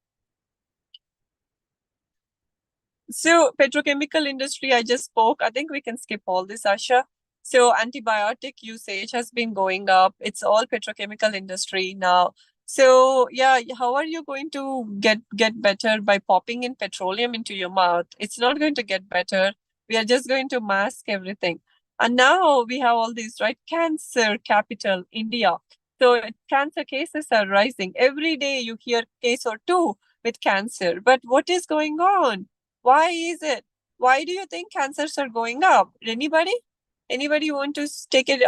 So petrochemical industry, I just spoke. I think we can skip all this, Asha. So antibiotic usage has been going up. It's all petrochemical industry now. So yeah, how are you going to get better by popping in petroleum into your mouth? It's not going to get better. We are just going to mask everything. And now we have all these, right? Cancer capital, India. So cancer cases are rising. Every day you hear case or two with cancer. But what is going on? Why is it? Why do you think cancers are going up? Anybody? Anybody want to take it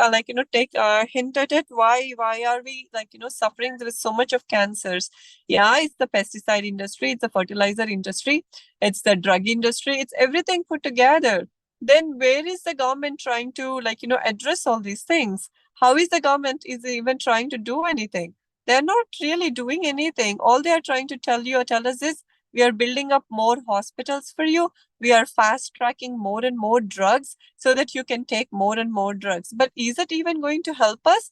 take a hint at it? Why are we suffering with so much of cancers? Yeah, it's the pesticide industry, it's the fertilizer industry, it's the drug industry, it's everything put together. Then where is the government trying to address all these things? How is the government is even trying to do anything? They're not really doing anything. All they are trying to tell us is we are building up more hospitals for you. We are fast tracking more and more drugs so that you can take more and more drugs. But is it even going to help us?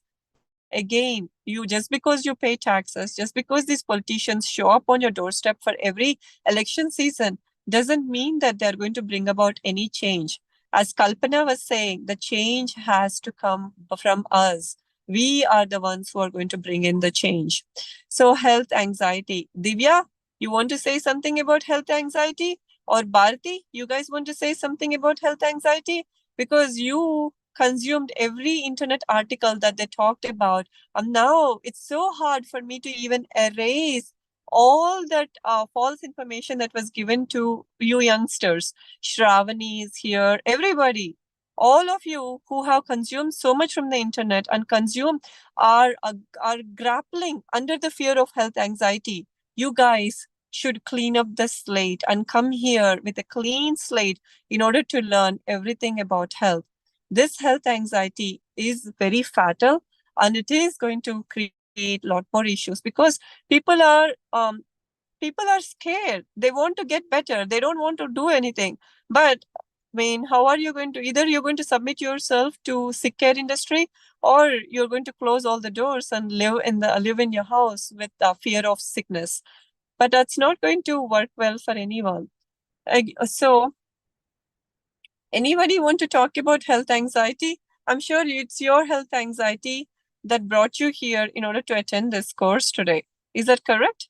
Again, you just because you pay taxes, just because these politicians show up on your doorstep for every election season, doesn't mean that they're going to bring about any change. As Kalpana was saying, the change has to come from us. We are the ones who are going to bring in the change. So, health anxiety. Divya, you want to say something about health anxiety? Or Bharati, you guys want to say something about health anxiety? Because you consumed every internet article that they talked about. And now it's so hard for me to even erase all that false information that was given to you youngsters. Shravani is here, everybody. All of you who have consumed so much from the internet and are grappling under the fear of health anxiety. You guys should clean up the slate and come here with a clean slate in order to learn everything about health. This health anxiety is very fatal and it is going to create a lot more issues because people are um, people are scared. They want to get better. They don't want to do anything. But I mean, how are you going to either you're going to submit yourself to sick care industry or you're going to close all the doors and live in your house with the fear of sickness. But that's not going to work well for anyone. So anybody want to talk about health anxiety? I'm sure it's your health anxiety that brought you here in order to attend this course today. Is that correct?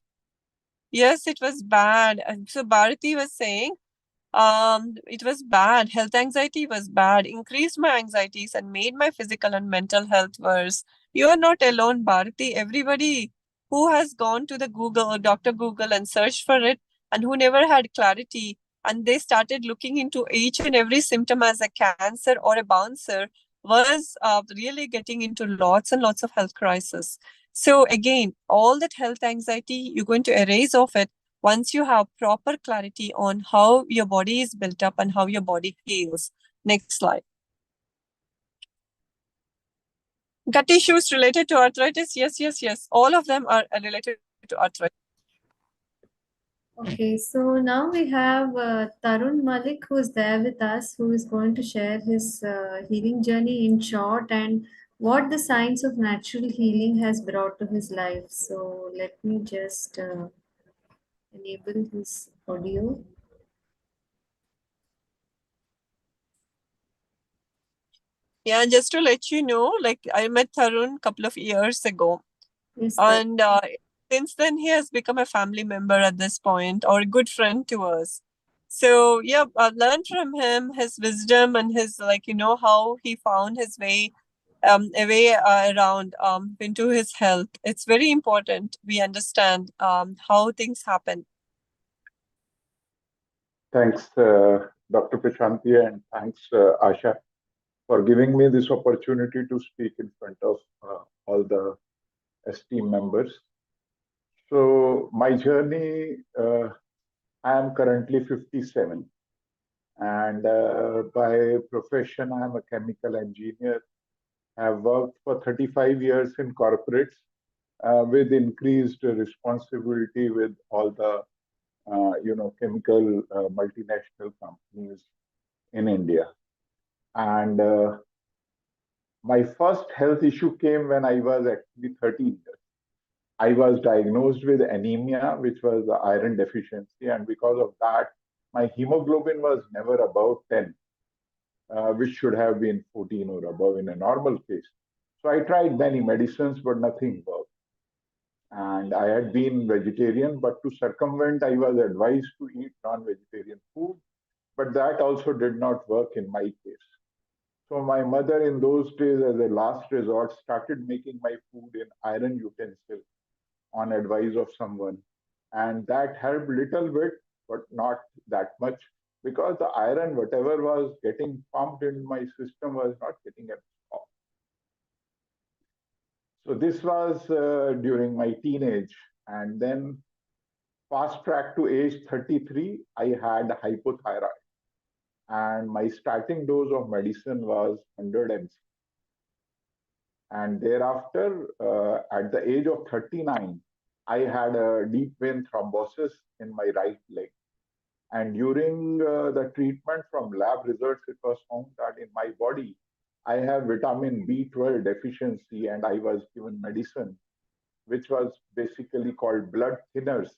Yes, it was bad. So Bharati was saying, it was bad. Health anxiety was bad, increased my anxieties and made my physical and mental health worse. You are not alone, Bharati. Everybody who has gone to the Google, Dr. Google and searched for it and who never had clarity and they started looking into each and every symptom as a cancer or a bouncer was really getting into lots and lots of health crisis. So again, all that health anxiety, you're going to erase off it once you have proper clarity on how your body is built up and how your body feels. Next slide. Gut issues related to arthritis. Yes. All of them are related to arthritis. Okay, so now we have Tarun Malik who is there with us, who is going to share his healing journey in short and what the science of natural healing has brought to his life. So let me just enable his audio. Yeah, just to let you know, like I met Tarun a couple of years ago. Yes, And since then, he has become a family member at this point or a good friend to us. So, yeah, learn from him, his wisdom and his, how he found his way, a way around into his health. It's very important we understand how things happen. Thanks, Dr. Prashanthi, and thanks, Asha, for giving me this opportunity to speak in front of all the esteemed members. So, my journey, I am currently 57, and by profession, I am a chemical engineer. I have worked for 35 years in corporates with increased responsibility with all the chemical multinational companies in India. And my first health issue came when I was actually 13 years. I was diagnosed with anemia, which was the iron deficiency. And because of that, my hemoglobin was never above 10, which should have been 14 or above in a normal case. So I tried many medicines, but nothing worked. And I had been vegetarian, but to circumvent, I was advised to eat non-vegetarian food. But that also did not work in my case. So my mother in those days, as a last resort, started making my food in iron utensils on advice of someone. And that helped little bit, but not that much, because the iron, whatever was getting pumped in my system, was not getting absorbed. So this was during my teenage. And then fast track to age 33, I had hypothyroid. And my starting dose of medicine was 100 mg. And thereafter, at the age of 39, I had a deep vein thrombosis in my right leg. And during the treatment from lab results, it was found that in my body, I have vitamin B12 deficiency, and I was given medicine, which was basically called blood thinners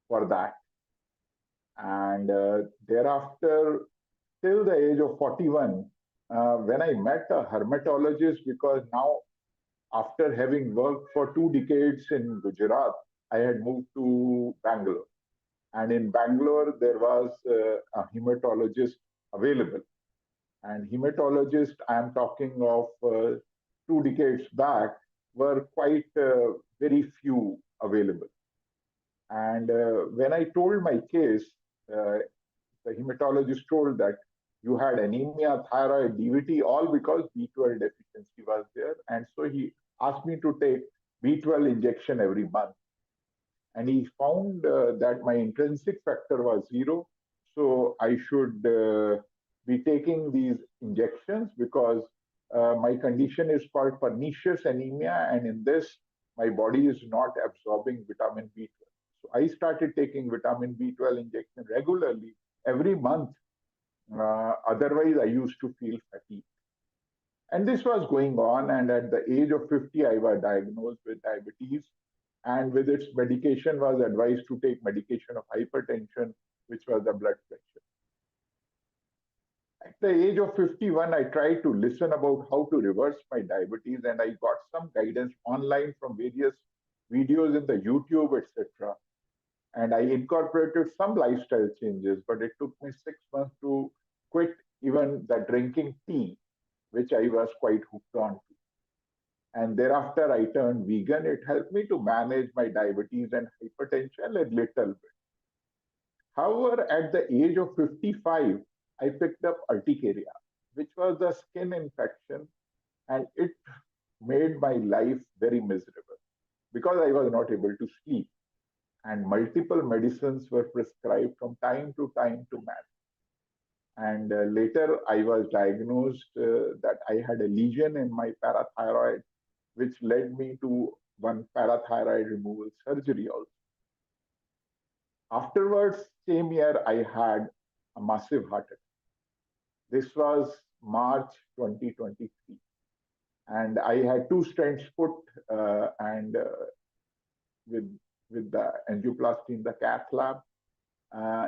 for that. And thereafter, till the age of 41, when I met a hermatologist, because now after having worked for 2 decades in Gujarat, I had moved to Bangalore. And in Bangalore, there was a hematologist available. And hematologists, I'm talking of 2 decades back, were quite very few available. And when I told my case, the hematologist told that you had anemia, thyroid, DVT, all because B12 deficiency was there. And so he asked me to take B12 injection every month. And he found that my intrinsic factor was 0. So I should be taking these injections because my condition is called pernicious anemia. And in this, my body is not absorbing vitamin B12. So I started taking vitamin B12 injection regularly every month. Otherwise, I used to feel fatigue. And this was going on. And at the age of 50, I was diagnosed with diabetes. And with its medication, was advised to take medication of hypertension, which was the blood pressure. At the age of 51, I tried to listen about how to reverse my diabetes, and I got some guidance online from various videos in the YouTube, etc. And I incorporated some lifestyle changes, but it took me 6 months to quit even the drinking tea, which I was quite hooked on to. And thereafter, I turned vegan. It helped me to manage my diabetes and hypertension a little bit. However, at the age of 55, I picked up urticaria, which was a skin infection, and it made my life very miserable because I was not able to sleep. And multiple medicines were prescribed from time to manage. And later, I was diagnosed that I had a lesion in my parathyroid, which led me to one parathyroid removal surgery also. Afterwards, same year, I had a massive heart attack. This was March 2023. And I had 2 stents put and with the angioplasty in the cath lab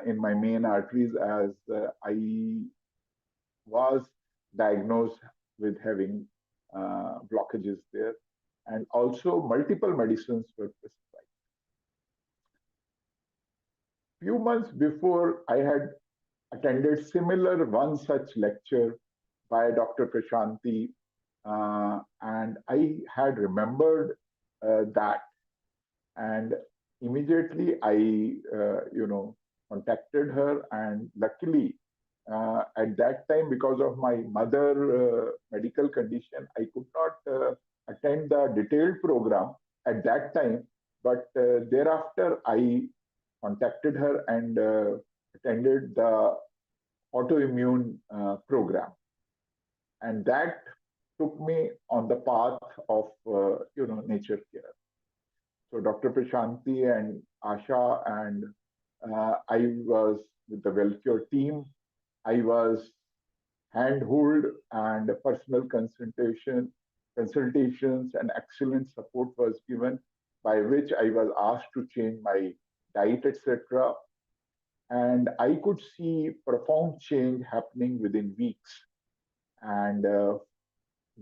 in my main arteries, as I was diagnosed with having blockages there. And also multiple medicines were prescribed. Few months before, I had attended similar one such lecture by Dr. Prashanthi, and I had remembered that. And immediately I, contacted her, and luckily at that time, because of my mother medical condition, I could not attend the detailed program at that time. But thereafter, I contacted her and attended the autoimmune program. And that took me on the path of, nature care. So Dr. Prashanthi and Asha and I was with the Wellcure team. I was handhold and personal consultations and excellent support was given, by which I was asked to change my diet, etc. And I could see profound change happening within weeks. And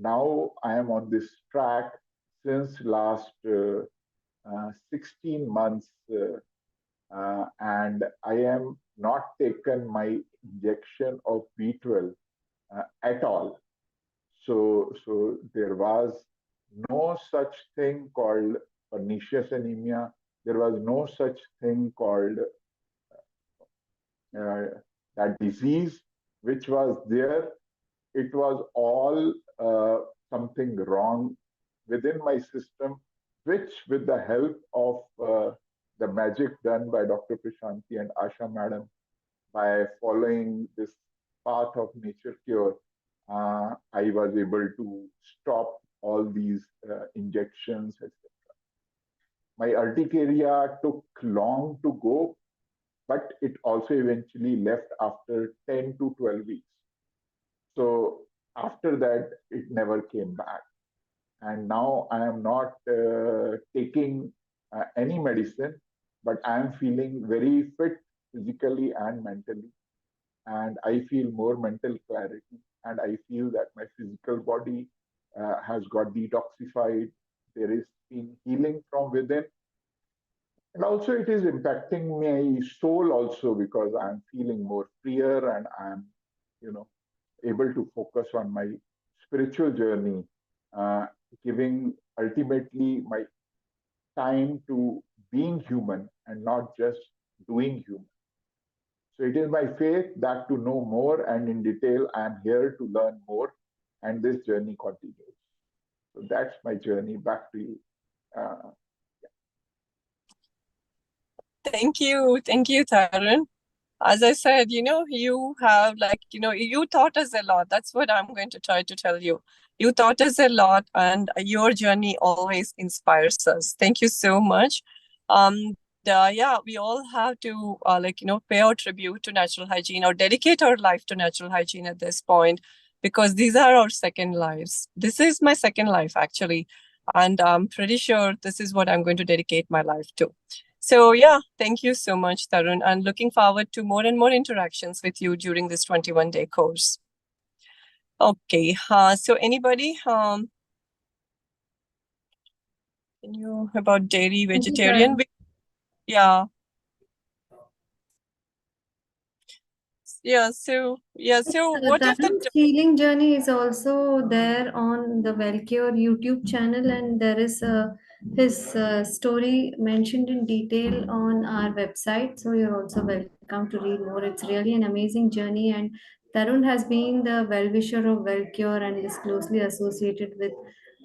now I am on this track since last 16 months, and I am not taken my injection of B12 at all. So there was no such thing called pernicious anemia. There was no such thing called uh, that disease which was there. It was all something wrong within my system, which, with the help of the magic done by Dr. Prashanthi and Asha Madam, by following this path of nature cure, I was able to stop all these injections, etc. My urticaria took long to go, but it also eventually left after 10 to 12 weeks. So after that, it never came back. And now I am not taking any medicine, but I am feeling very fit physically and mentally. And I feel more mental clarity. And I feel that my physical body has got detoxified. There is been healing from within. And also it is impacting my soul also, because I'm feeling more freer and I'm, able to focus on my spiritual journey, giving ultimately my time to being human and not just doing human. So it is my faith that to know more, and in detail, I am here to learn more, and this journey continues. So that's my journey. Back to you. Thank you, Tarun. As I said, you have you taught us a lot. That's what I'm going to try to tell you. You taught us a lot, and your journey always inspires us. Thank you so much. Yeah, we all have to pay our tribute to natural hygiene, or dedicate our life to natural hygiene at this point, because these are our second lives. This is my second life, actually, and I'm pretty sure this is what I'm going to dedicate my life to. So yeah, thank you so much, Tarun, and looking forward to more and more interactions with you during this 21-day course. Okay, so anybody, can you about dairy, vegetarian? Yeah. So what if the Tarun's healing journey is also there on the Wellcure YouTube channel, and there is his story mentioned in detail on our website. So you're also welcome to read more. It's really an amazing journey, and Tarun has been the well-wisher of Wellcure and is closely associated with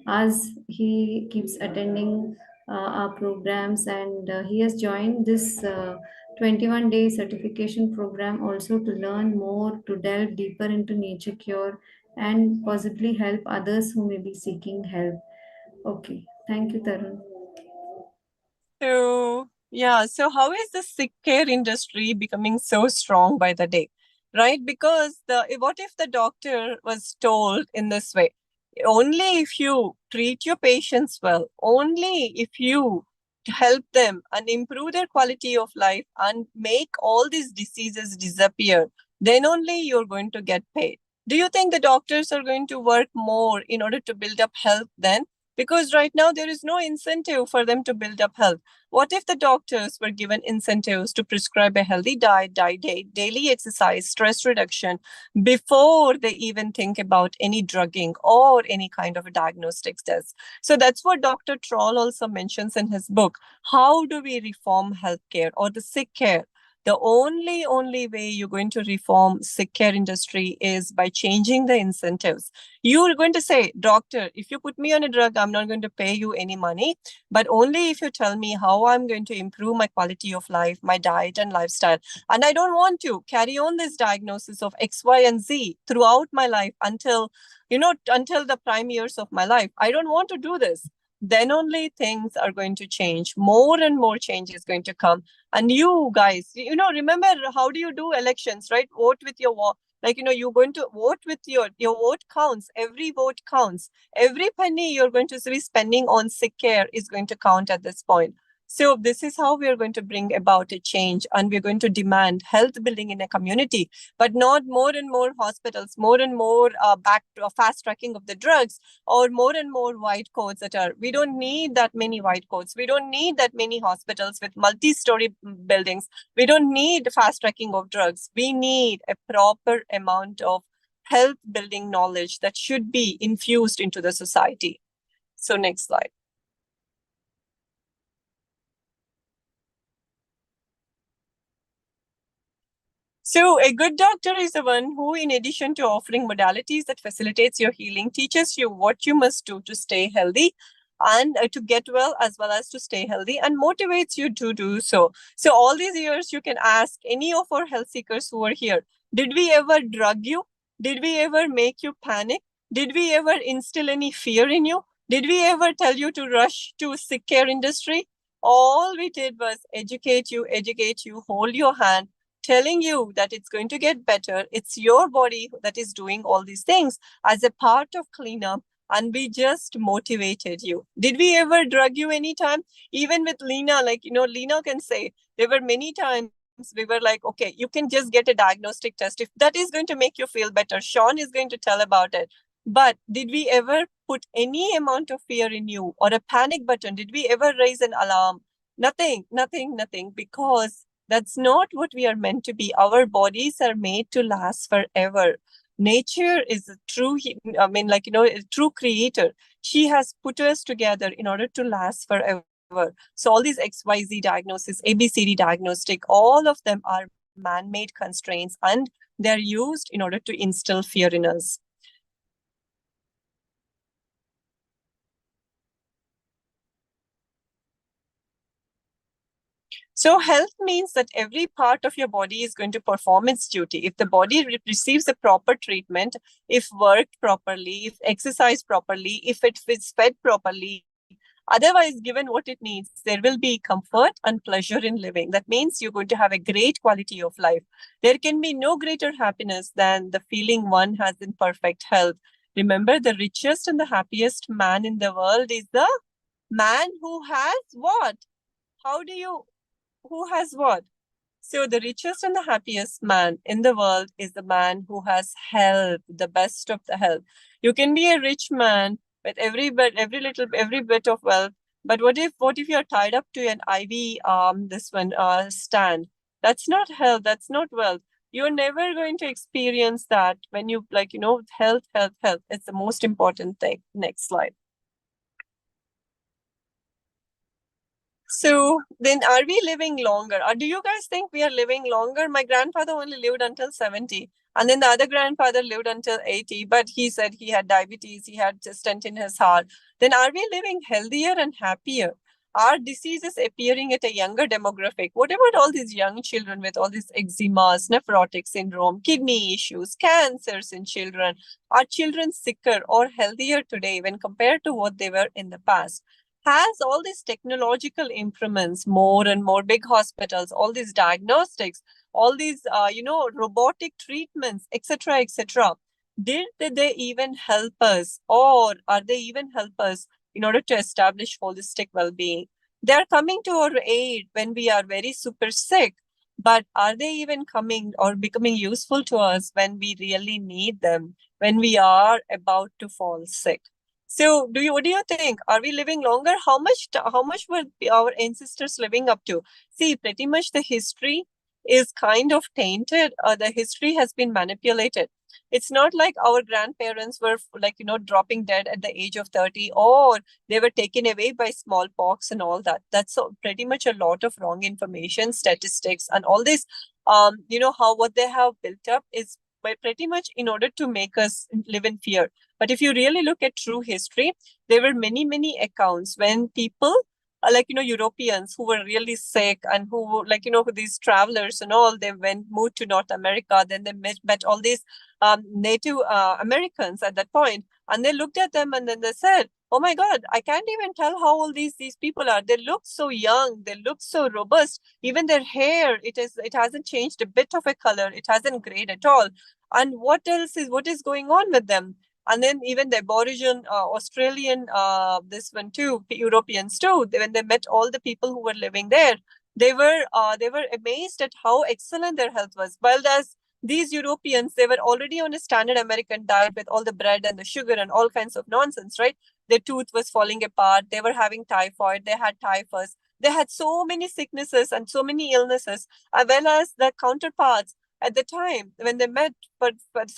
us. He keeps attending our programs, and he has joined this 21-day certification program also to learn more, to delve deeper into nature cure, and possibly help others who may be seeking help. Okay, thank you, Tarun. So how is the sick care industry becoming so strong by the day, right? Because what if the doctor was told in this way, only if you treat your patients well, only if you help them and improve their quality of life and make all these diseases disappear, then only you're going to get paid. Do you think the doctors are going to work more in order to build up health then? Because right now there is no incentive for them to build up health. What if the doctors were given incentives to prescribe a healthy diet, daily exercise, stress reduction before they even think about any drugging or any kind of a diagnostics test? So that's what Dr. Troll also mentions in his book. How do we reform healthcare or the sick care? The only way you're going to reform sick care industry is by changing the incentives. You're going to say, doctor, if you put me on a drug, I'm not going to pay you any money, but only if you tell me how I'm going to improve my quality of life, my diet and lifestyle. And I don't want to carry on this diagnosis of X, Y, and Z throughout my life until the prime years of my life. I don't want to do this. then only things are going to change. More and more change is going to come. And you guys, remember, how do you do elections, right? Vote with your you're going to vote with your vote counts. Every vote counts. Every penny you're going to be spending on sick care is going to count at this point. So this is how we are going to bring about a change, and we're going to demand health building in a community, but not more and more hospitals, more and more fast tracking of the drugs, or more and more white coats we don't need that many white coats. We don't need that many hospitals with multi-story buildings. We don't need fast tracking of drugs. We need a proper amount of health building knowledge that should be infused into the society. So next slide. So a good doctor is the one who, in addition to offering modalities that facilitates your healing, teaches you what you must do to stay healthy and to get well as to stay healthy, and motivates you to do so. So all these years, you can ask any of our health seekers who are here, did we ever drug you? Did we ever make you panic? Did we ever instill any fear in you? Did we ever tell you to rush to sick care industry? All we did was educate you, hold your hand, telling you that it's going to get better. It's your body that is doing all these things as a part of cleanup, and we just motivated you. Did we ever drug you anytime? Even with Lena, Lena can say there were many times we were like, okay, you can just get a diagnostic test if that is going to make you feel better. Sean is going to tell about it. But did we ever put any amount of fear in you or a panic button? Did we ever raise an alarm? Nothing, because that's not what we are meant to be. Our bodies are made to last forever. Nature is a true, a true creator. She has put us together in order to last forever. So all these XYZ diagnosis, ABCD diagnostic, all of them are man-made constraints, and they're used in order to instill fear in us. So health means that every part of your body is going to perform its duty. If the body receives the proper treatment, if worked properly, if exercised properly, if it is fed properly, otherwise given what it needs, there will be comfort and pleasure in living. That means you're going to have a great quality of life. There can be no greater happiness than the feeling one has in perfect health. Remember, the richest and the happiest man in the world is the man who has what? Who has what? So the richest and the happiest man in the world is the man who has health, the best of the health. You can be a rich man with every bit of wealth, but what if you're tied up to an IV stand? That's not health, that's not wealth. You're never going to experience that when you health. It's the most important thing. Next slide. So then, are we living longer? Or do you guys think we are living longer? My grandfather only lived until 70. And then the other grandfather lived until 80. But he said he had diabetes. He had a stent in his heart. Then are we living healthier and happier? Are diseases appearing at a younger demographic? What about all these young children with all these eczemas, nephrotic syndrome, kidney issues, cancers in children? Are children sicker or healthier today when compared to what they were in the past? Has all these technological improvements, more and more big hospitals, all these diagnostics, all these, robotic treatments, etc., did they even help us, or are they even help us in order to establish holistic well-being? They're coming to our aid when we are very super sick, but are they even coming or becoming useful to us when we really need them, when we are about to fall sick? So what do you think? Are we living longer? How much were our ancestors living up to? See, pretty much the history is kind of tainted. The history has been manipulated. It's not like our grandparents were dropping dead at the age of 30, or they were taken away by smallpox and all that. That's pretty much a lot of wrong information, statistics, and all this. What they have built up is by pretty much in order to make us live in fear. But if you really look at true history, there were many accounts when people, Europeans who were really sick and who, these travelers and all, they moved to North America. Then they met all these Native Americans at that point, and they looked at them and then they said, oh my God, I can't even tell how old these people are. They look so young. They look so robust. Even their hair, it hasn't changed a bit of a color. It hasn't grayed at all. And what is going on with them? And then even the Aboriginal, Australian, this one too, Europeans too, when they met all the people who were living there, they were amazed at how excellent their health was. While as these Europeans, they were already on a standard American diet with all the bread and the sugar and all kinds of nonsense, right? Their tooth was falling apart. They were having typhoid. They had typhus. They had so many sicknesses and so many illnesses, as well as their counterparts at the time when they met for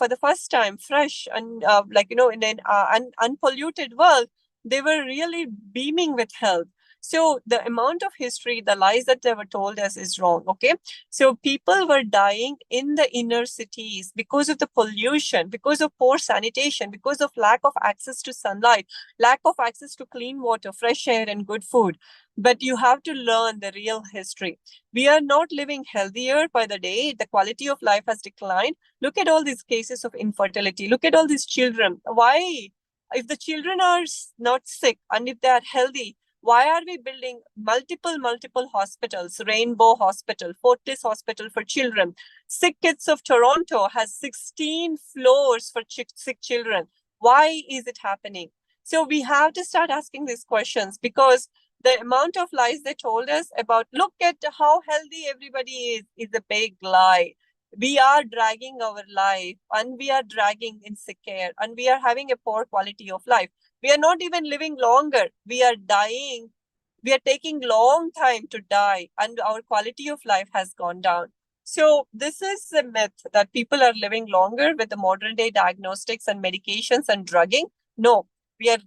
the first time, fresh and in an unpolluted world, they were really beaming with health. So the amount of history, the lies that they were told us is wrong. Okay. So people were dying in the inner cities because of the pollution, because of poor sanitation, because of lack of access to sunlight, lack of access to clean water, fresh air, and good food. But you have to learn the real history. We are not living healthier by the day. The quality of life has declined. Look at all these cases of infertility. Look at all these children. Why? If the children are not sick and if they are healthy, why are we building multiple hospitals? Rainbow Hospital, Fortis Hospital for children. Sick Kids of Toronto has 16 floors for sick children. Why is it happening? So we have to start asking these questions, because the amount of lies they told us about, look at how healthy everybody is a big lie. We are dragging our life, and we are dragging in sick care, and we are having a poor quality of life. We are not even living longer. We are dying. We are taking long time to die, and our quality of life has gone down. So this is a myth that people are living longer with the modern day diagnostics and medications and drugging. No, we are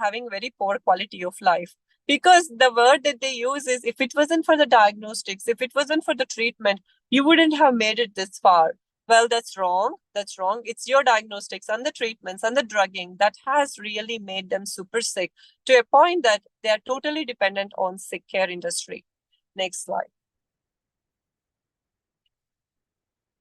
having very poor quality of life. Because the word that they use is, if it wasn't for the diagnostics, if it wasn't for the treatment, you wouldn't have made it this far. Well, that's wrong. That's wrong. It's your diagnostics and the treatments and the drugging that has really made them super sick, to a point that they are totally dependent on sick care industry. Next slide.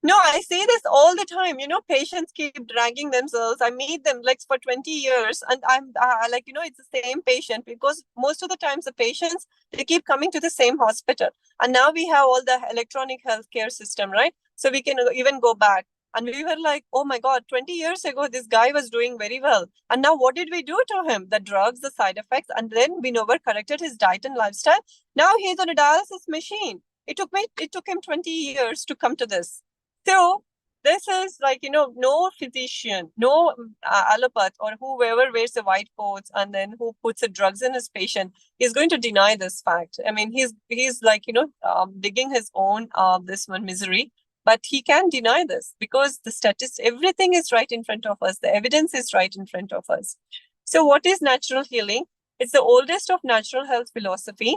No, I see this all the time. Patients keep dragging themselves. I meet them like for 20 years, and I'm it's the same patient, because most of the times the patients, they keep coming to the same hospital. And now we have all the electronic healthcare system, right? So we can even go back. And we were like, oh my God, 20 years ago, this guy was doing very well. And now what did we do to him? The drugs, the side effects, and then we never corrected his diet and lifestyle. Now he's on a dialysis machine. It took him 20 years to come to this. So this is no physician, no allopath, or whoever wears the white coats and then who puts the drugs in his patient is going to deny this fact. I mean, he's digging his own this one misery, but he can't deny this, because the statistics, everything is right in front of us. The evidence is right in front of us. So what is natural healing? It's the oldest of natural health philosophy.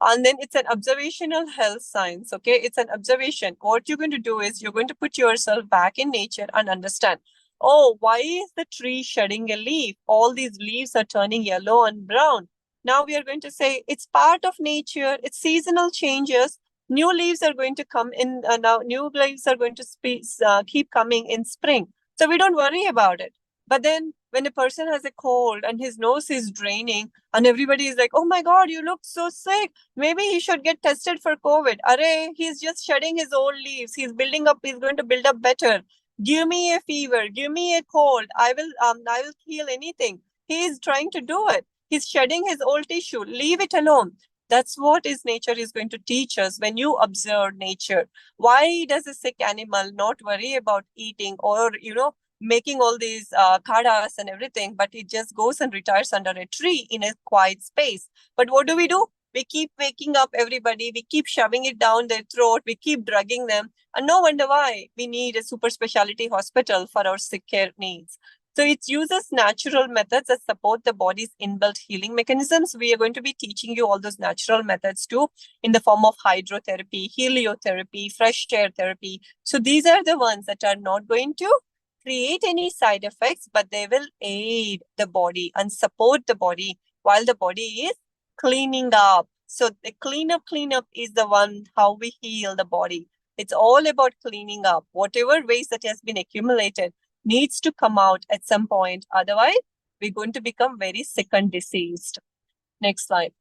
And then it's an observational health science, okay? It's an observation. What you're going to do is you're going to put yourself back in nature and understand, oh, why is the tree shedding a leaf? All these leaves are turning yellow and brown. Now we are going to say it's part of nature. It's seasonal changes. New leaves are going to come in. Now new leaves are going to keep coming in spring. So we don't worry about it. But then when a person has a cold and his nose is draining and everybody is like, oh my God, you look so sick. Maybe he should get tested for COVID. Array, he's just shedding his old leaves. He's going to build up better. Give me a fever. Give me a cold. I will heal anything. He is trying to do it. He's shedding his old tissue. Leave it alone. That's what nature is going to teach us when you observe nature. Why does a sick animal not worry about eating or, making all these kadas and everything, but it just goes and retires under a tree in a quiet space? But what do? We keep waking up everybody. We keep shoving it down their throat. We keep drugging them. And no wonder why we need a super specialty hospital for our sick care needs. So it uses natural methods that support the body's inbuilt healing mechanisms. We are going to be teaching you all those natural methods too, in the form of hydrotherapy, heliotherapy, fresh air therapy. So these are the ones that are not going to create any side effects, but they will aid the body and support the body while the body is cleaning up. So the cleanup is the one how we heal the body. It's all about cleaning up. Whatever waste that has been accumulated needs to come out at some point. Otherwise, we're going to become very sick and diseased. Next slide.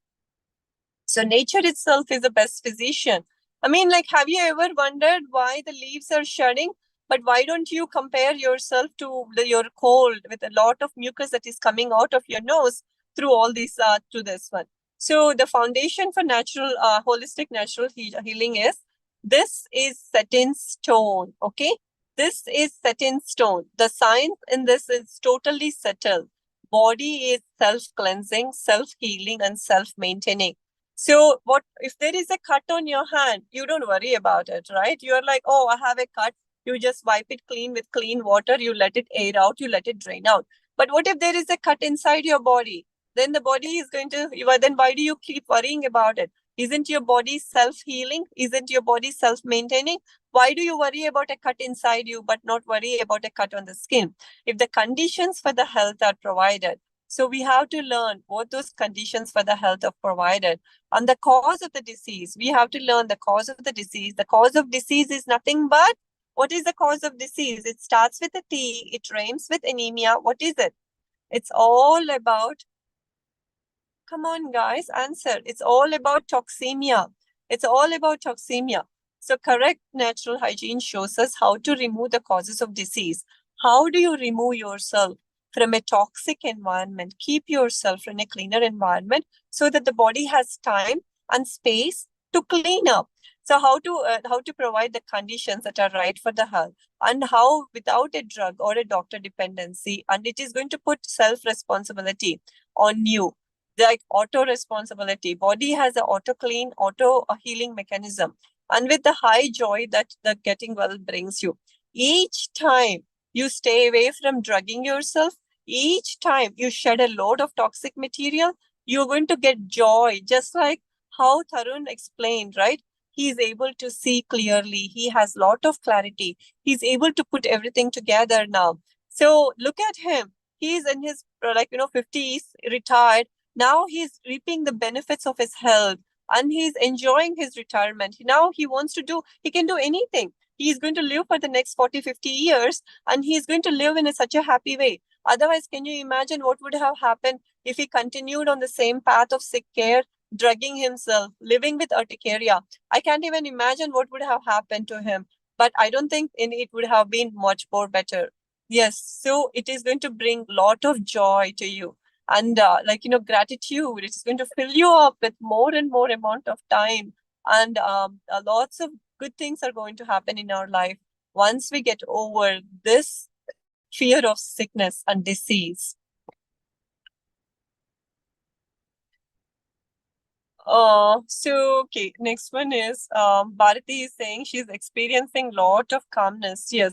So nature itself is the best physician. I mean, like, have you ever wondered why the leaves are shedding? But why don't you compare yourself to your cold with a lot of mucus that is coming out of your nose through all these, to this one. So the foundation for natural, holistic natural healing is, this is set in stone, okay? This is set in stone. The science in this is totally settled. Body is self-cleansing, self-healing, and self-maintaining. So what if there is a cut on your hand? You don't worry about it, right? You're like, oh, I have a cut. You just wipe it clean with clean water. You let it air out. You let it drain out. But what if there is a cut inside your body? Then the body is going to, then why do you keep worrying about it? Isn't your body self-healing? Isn't your body self-maintaining? Why do you worry about a cut inside you, but not worry about a cut on the skin? If the conditions for the health are provided, so we have to learn what those conditions for the health are provided. And the cause of the disease, we have to learn the cause of the disease. The cause of disease is nothing but, what is the cause of disease? It starts with a T, it rhymes with anemia. What is it? It's all about, come on guys, answer. It's all about toxemia. It's all about toxemia. So correct natural hygiene shows us how to remove the causes of disease. How do you remove yourself from a toxic environment? Keep yourself in a cleaner environment so that the body has time and space to clean up. So how to provide the conditions that are right for the health, and how without a drug or a doctor dependency, and it is going to put self-responsibility on you, like auto responsibility. Body has an auto clean, auto healing mechanism, and with the high joy that the getting well brings you. Each time you stay away from drugging yourself, each time you shed a load of toxic material, you're going to get joy, just like how Tarun explained, right? He is able to see clearly. He has a lot of clarity. He's able to put everything together now. So look at him. He's in his 50s, retired. Now he's reaping the benefits of his health and he's enjoying his retirement. Now he wants to do, he can do anything. He's going to live for the next 40, 50 years and he's going to live in such a happy way. Otherwise, can you imagine what would have happened if he continued on the same path of sick care, drugging himself, living with urticaria? I can't even imagine what would have happened to him, but I don't think it would have been much more better. Yes, so it is going to bring a lot of joy to you. And gratitude, it's going to fill you up with more and more amount of time. And lots of good things are going to happen in our life once we get over this fear of sickness and disease. Okay, next one is Bharati is saying she's experiencing lot of calmness. Yes.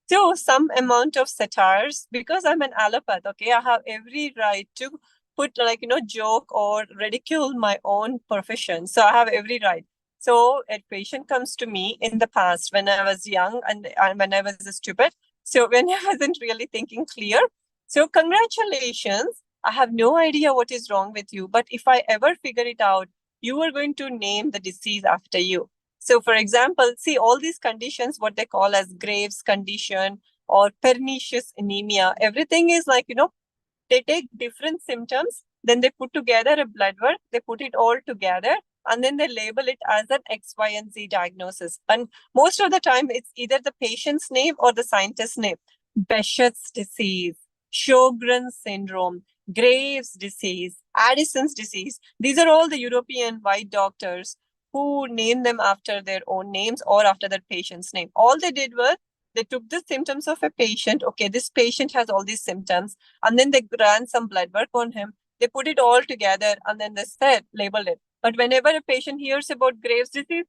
So some amount of satires, because I'm an allopath, okay, I have every right to put joke or ridicule my own profession. So I have every right. So a patient comes to me in the past when I was young and when I was stupid. So when I wasn't really thinking clear. So congratulations. I have no idea what is wrong with you, but if I ever figure it out, you are going to name the disease after you. So for example, see all these conditions, what they call as Graves' condition or pernicious anemia, everything is they take different symptoms, then they put together a blood work, they put it all together, and then they label it as an X, Y, and Z diagnosis. And most of the time, it's either the patient's name or the scientist's name. Behçet's disease, Sjogren's syndrome, Graves' disease, Addison's disease. These are all the European white doctors who name them after their own names or after their patient's name. All they did was they took the symptoms of a patient. Okay, this patient has all these symptoms. And then they ran some blood work on him. They put it all together and then they said, labeled it. But whenever a patient hears about Graves' disease,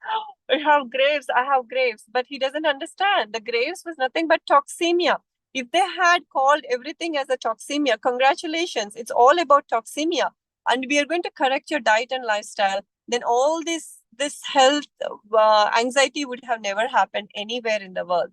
I have Graves. But he doesn't understand. The Graves was nothing but toxemia. If they had called everything as a toxemia, congratulations, it's all about toxemia. And we are going to correct your diet and lifestyle. Then all this health anxiety would have never happened anywhere in the world.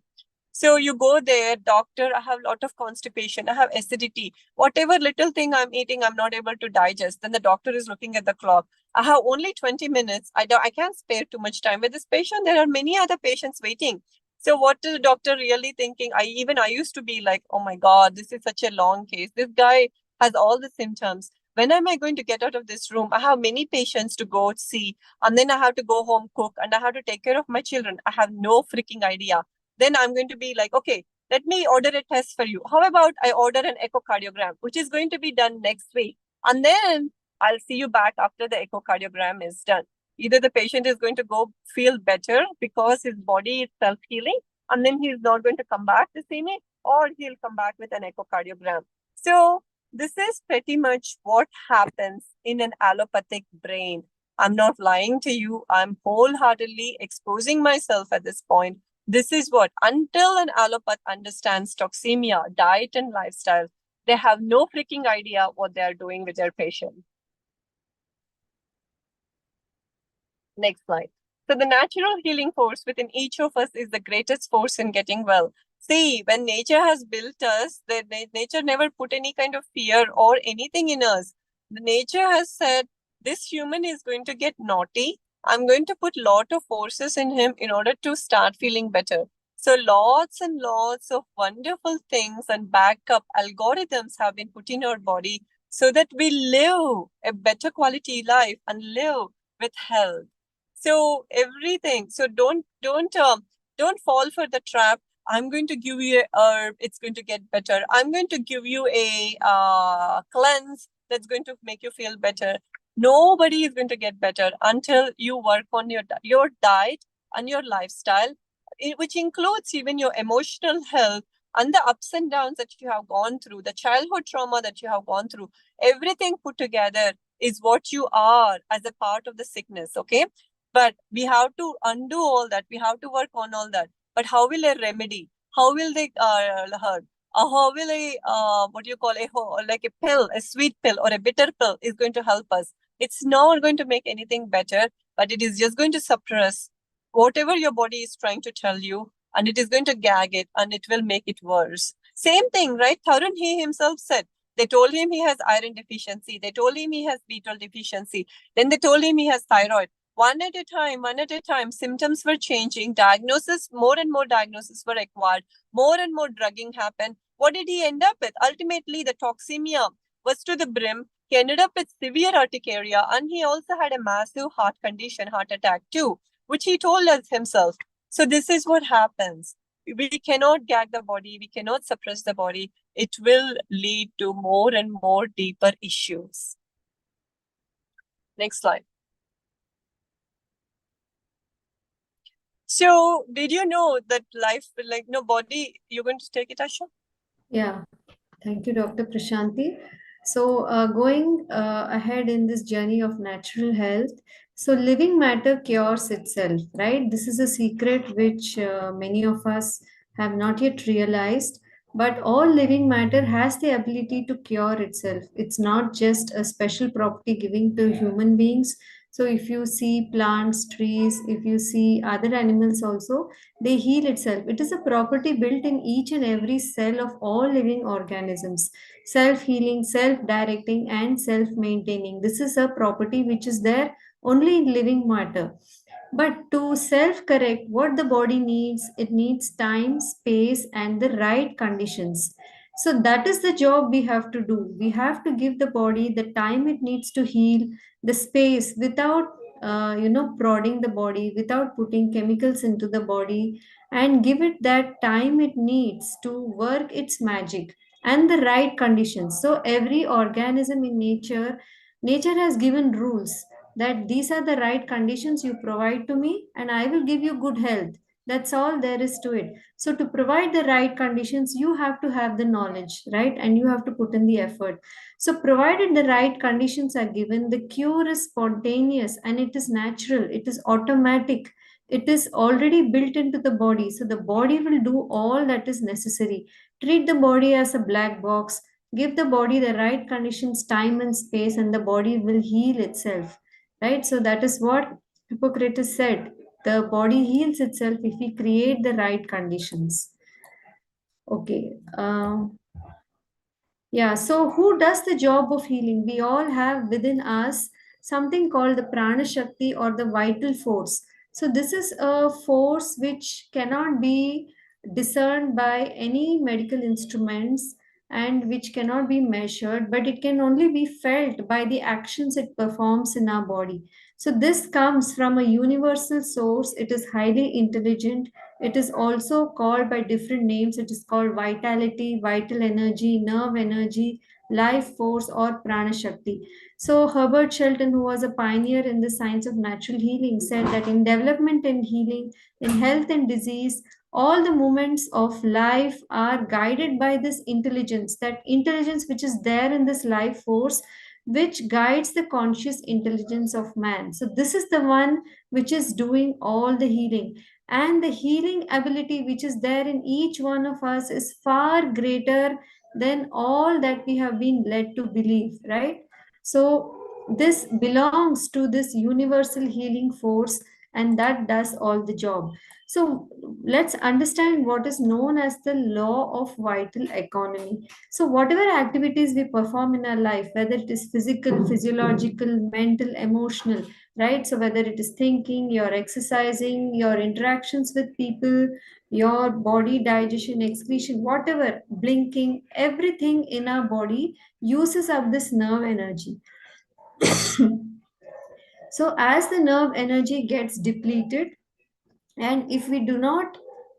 So you go there, doctor, I have a lot of constipation, I have acidity, whatever little thing I'm eating, I'm not able to digest. Then the doctor is looking at the clock. I have only 20 minutes. I can't spare too much time with this patient. There are many other patients waiting. So what is the doctor really thinking? I used to be like, oh my God, this is such a long case. This guy has all the symptoms. When am I going to get out of this room? I have many patients to go see, and then I have to go home, cook, and I have to take care of my children. I have no freaking idea. Then I'm going to be like, okay, let me order a test for you. How about I order an echocardiogram, which is going to be done next week? And then I'll see you back after the echocardiogram is done. Either the patient is going to go feel better because his body is self-healing, and then he's not going to come back to see me, or he'll come back with an echocardiogram. So this is pretty much what happens in an allopathic brain. I'm not lying to you. I'm wholeheartedly exposing myself at this point. This is what, until an allopath understands toxemia, diet and lifestyle, they have no freaking idea what they are doing with their patient. Next slide. So the natural healing force within each of us is the greatest force in getting well. See, when nature has built us, nature never put any kind of fear or anything in us. The nature has said, this human is going to get naughty. I'm going to put lot of forces in him in order to start feeling better. So lots and lots of wonderful things and backup algorithms have been put in our body so that we live a better quality life and live with health. So everything. So don't fall for the trap. I'm going to give you a herb. It's going to get better. I'm going to give you a cleanse that's going to make you feel better. Nobody is going to get better until you work on your diet and your lifestyle, which includes even your emotional health and the ups and downs that you have gone through, the childhood trauma that you have gone through. Everything put together is what you are as a part of the sickness. Okay. But we have to undo all that. We have to work on all that. But how will a remedy? How will they hurt? How will what do you call like a pill, a sweet pill or a bitter pill is going to help us? It's not going to make anything better, but it is just going to suppress whatever your body is trying to tell you, and it is going to gag it, and it will make it worse. Same thing, right? Tarun, he himself said, they told him he has iron deficiency. They told him he has B12 deficiency. Then they told him he has thyroid. One at a time, symptoms were changing, more and more diagnoses were acquired, more and more drugging happened. What did he end up with? Ultimately, the toxemia was to the brim. He ended up with severe urticaria, and he also had a massive heart condition, heart attack too, which he told us himself. So this is what happens. We cannot gag the body. We cannot suppress the body. It will lead to more and more deeper issues. Next slide. So did you know that life, body, you're going to take it, Asha? Yeah, thank you, Dr. Prashanthi. So going ahead in this journey of natural health, so living matter cures itself, right? This is a secret which many of us have not yet realized, but all living matter has the ability to cure itself. It's not just a special property given to human beings. So if you see plants, trees, if you see other animals also, they heal itself. It is a property built in each and every cell of all living organisms. Self-healing, self-directing, and self-maintaining. This is a property which is there only in living matter. But to self-correct what the body needs, it needs time, space, and the right conditions. So that is the job we have to do. We have to give the body the time it needs to heal, the space without prodding the body, without putting chemicals into the body, and give it that time it needs to work its magic, and the right conditions. So every organism in nature has given rules that these are the right conditions you provide to me, and I will give you good health. That's all there is to it. So to provide the right conditions, you have to have the knowledge, right? And you have to put in the effort. So provided the right conditions are given, the cure is spontaneous and it is natural, it is automatic, it is already built into the body. So the body will do all that is necessary. Treat the body as a black box, give the body the right conditions, time and space, and the body will heal itself, right? So that is what Hippocrates said. The body heals itself if we create the right conditions. Okay. Yeah, so who does the job of healing? We all have within us something called the prana shakti or the vital force. So this is a force which cannot be discerned by any medical instruments, and which cannot be measured, but it can only be felt by the actions it performs in our body. So this comes from a universal source. It is highly intelligent. It is also called by different names. It is called vitality, vital energy, nerve energy, life force, or prana shakti. So Herbert Shelton, who was a pioneer in the science of natural healing, said that in development and healing, in health and disease, all the movements of life are guided by this intelligence, that intelligence which is there in this life force, which guides the conscious intelligence of man. So this is the one which is doing all the healing, and the healing ability which is there in each one of us is far greater than all that we have been led to believe, right? So this belongs to this universal healing force, and that does all the job. So let's understand what is known as the law of vital economy. So whatever activities we perform in our life, whether it is physical, physiological, mental, emotional, right? So whether it is thinking, your exercising, your interactions with people, your body digestion, excretion, whatever, blinking, everything in our body uses up this nerve energy. So as the nerve energy gets depleted, and if we do not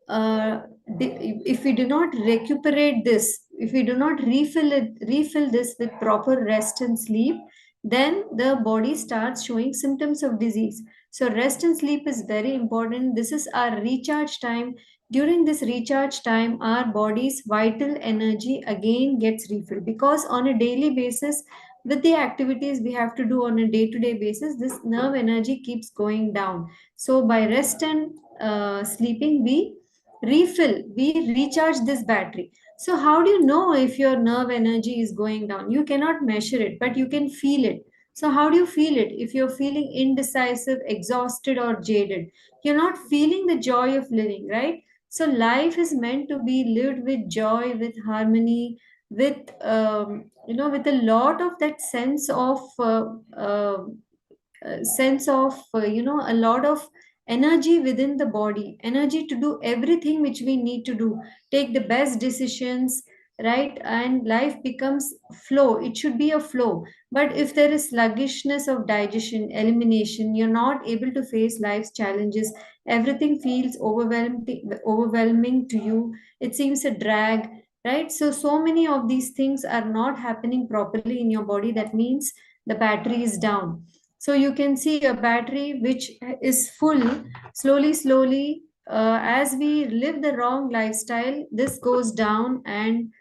if we do not recuperate this, if we do not refill this with proper rest and sleep, then the body starts showing symptoms of disease. So rest and sleep is very important. This is our recharge time. During this recharge time, our body's vital energy again gets refilled, because on a daily basis, with the activities we have to do on a day-to-day basis, this nerve energy keeps going down. So by rest and sleeping, we recharge this battery. So how do you know if your nerve energy is going down? You cannot measure it, but you can feel it. So how do you feel it? If you're feeling indecisive, exhausted, or jaded, you're not feeling the joy of living, right? So life is meant to be lived with joy, with harmony, with with a lot of that sense of a lot of energy within the body, energy to do everything which we need to do, take the best decisions, right? And life becomes flow. It should be a flow. But if there is sluggishness of digestion, elimination, you're not able to face life's challenges, everything feels overwhelming to you, it seems a drag, right? So many of these things are not happening properly in your body. That means the battery is down. So you can see a battery which is full, slowly, as we live the wrong lifestyle, this goes down. And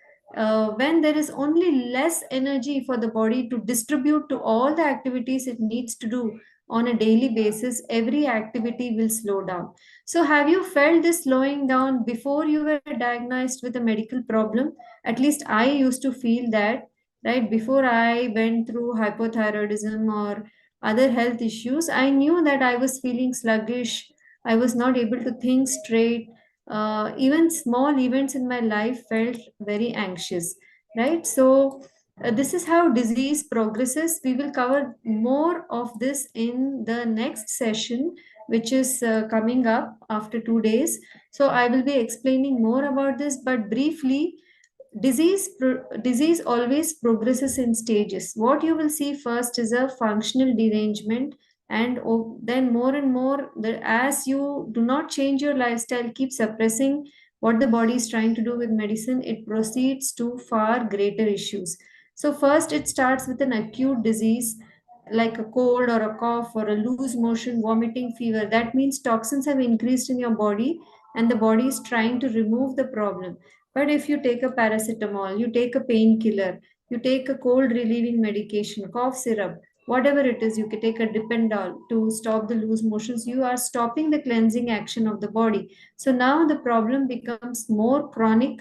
when there is only less energy for the body to distribute to all the activities it needs to do on a daily basis, every activity will slow down. So have you felt this slowing down before you were diagnosed with a medical problem? At least I used to feel that, right? Before I went through hypothyroidism or other health issues, I knew that I was feeling sluggish. I was not able to think straight. Even small events in my life felt very anxious, right? So, this is how disease progresses. We will cover more of this in the next session, which is coming up after 2 days. So, I will be explaining more about this, but briefly, disease always progresses in stages. What you will see first is a functional derangement, and then more and more, as you do not change your lifestyle, keep suppressing what the body is trying to do with medicine, it proceeds to far greater issues. So first it starts with an acute disease like a cold or a cough or a loose motion, vomiting, fever. That means toxins have increased in your body, and the body is trying to remove the problem. But if you take a paracetamol, you take a painkiller, you take a cold relieving medication, cough syrup, whatever it is, you can take a Dipendol to stop the loose motions, you are stopping the cleansing action of the body. So now the problem becomes more chronic.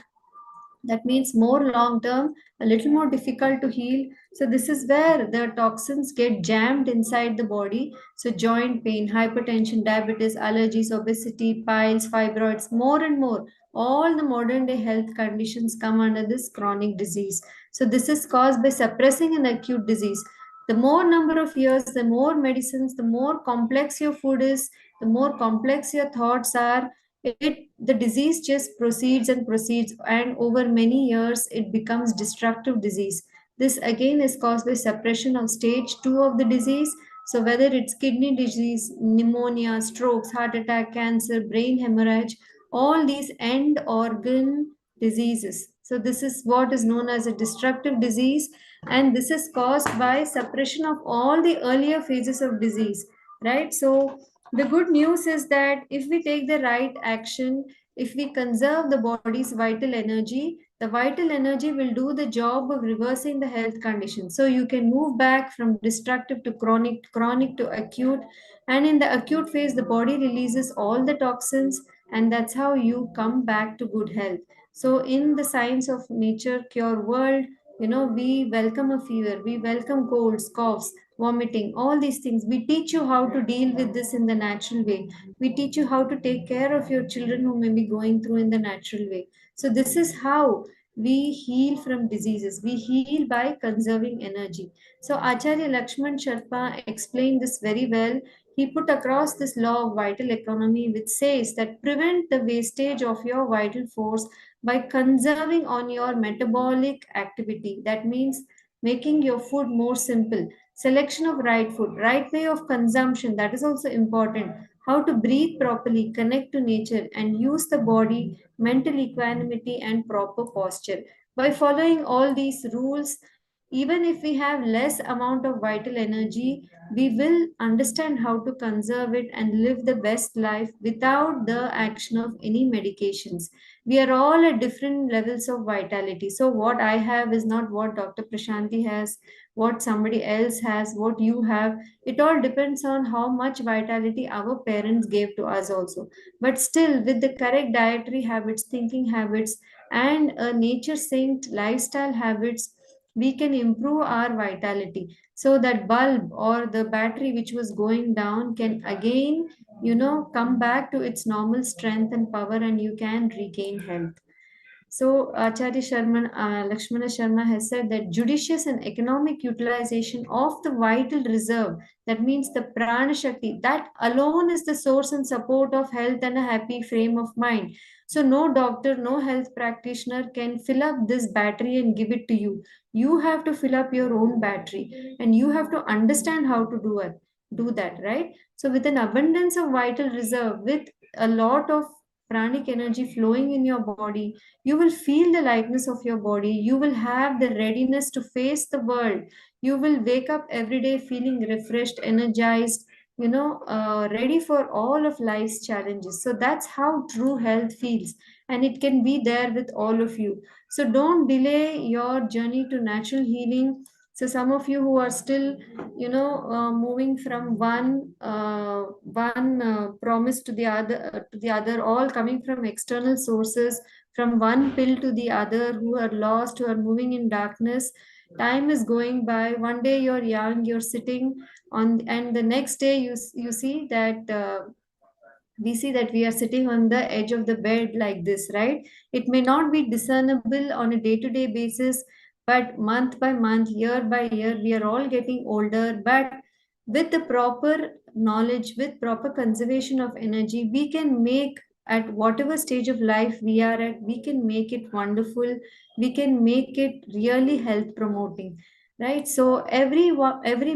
That means more long term, a little more difficult to heal. So this is where the toxins get jammed inside the body. So joint pain, hypertension, diabetes, allergies, obesity, piles, fibroids, more and more, all the modern day health conditions come under this chronic disease. So this is caused by suppressing an acute disease. The more number of years, the more medicines, the more complex your food is, the more complex your thoughts are, the disease just proceeds and proceeds, and over many years it becomes destructive disease. This again is caused by suppression of stage 2 of the disease. So whether it's kidney disease, pneumonia, strokes, heart attack, cancer, brain hemorrhage, all these end organ diseases. So this is what is known as a destructive disease, and this is caused by suppression of all the earlier phases of disease, right? So the good news is that if we take the right action, if we conserve the body's vital energy, the vital energy will do the job of reversing the health condition. So you can move back from destructive to chronic, chronic to acute. And in the acute phase, the body releases all the toxins, and that's how you come back to good health. So in the science of nature cure world, we welcome a fever, we welcome colds, coughs, vomiting, all these things. We teach you how to deal with this in the natural way. We teach you how to take care of your children who may be going through in the natural way. So this is how we heal from diseases. We heal by conserving energy. So Acharya Lakshman Sharma explained this very well. He put across this law of vital economy, which says that prevent the wastage of your vital force by conserving on your metabolic activity. That means making your food more simple, selection of right food, right way of consumption, that is also important, how to breathe properly, connect to nature, and use the body, mental equanimity, and proper posture. By following all these rules, even if we have less amount of vital energy, we will understand how to conserve it and live the best life without the action of any medications. We are all at different levels of vitality. So what I have is not what Dr. Prashanthi has, what somebody else has, what you have. It all depends on how much vitality our parents gave to us also. But still, with the correct dietary habits, thinking habits, and a nature synced lifestyle habits, we can improve our vitality. So that bulb or the battery which was going down can again, come back to its normal strength and power, and you can regain health. So Lakshmana Sharma has said that judicious and economic utilization of the vital reserve, that means the prana shakti, that alone is the source and support of health and a happy frame of mind. So no doctor, no health practitioner can fill up this battery and give it to you. You have to fill up your own battery, and you have to understand how to do that, right? So with an abundance of vital reserve, with a lot of pranic energy flowing in your body, you will feel the lightness of your body. You will have the readiness to face the world. You will wake up every day feeling refreshed, energized, ready for all of life's challenges. So that's how true health feels, and it can be there with all of you. So don't delay your journey to natural healing. So some of you who are still, moving from one promise to the other, all coming from external sources, from one pill to the other, who are lost, who are moving in darkness. Time is going by. One day you're young, you're sitting on, and the next day you see that we see that we are sitting on the edge of the bed like this, right? It may not be discernible on a day to day basis, but month by month, year by year, we are all getting older. But with the proper knowledge, with proper conservation of energy, we can make, at whatever stage of life we are at, we can make it wonderful. We can make it really health promoting, right? So every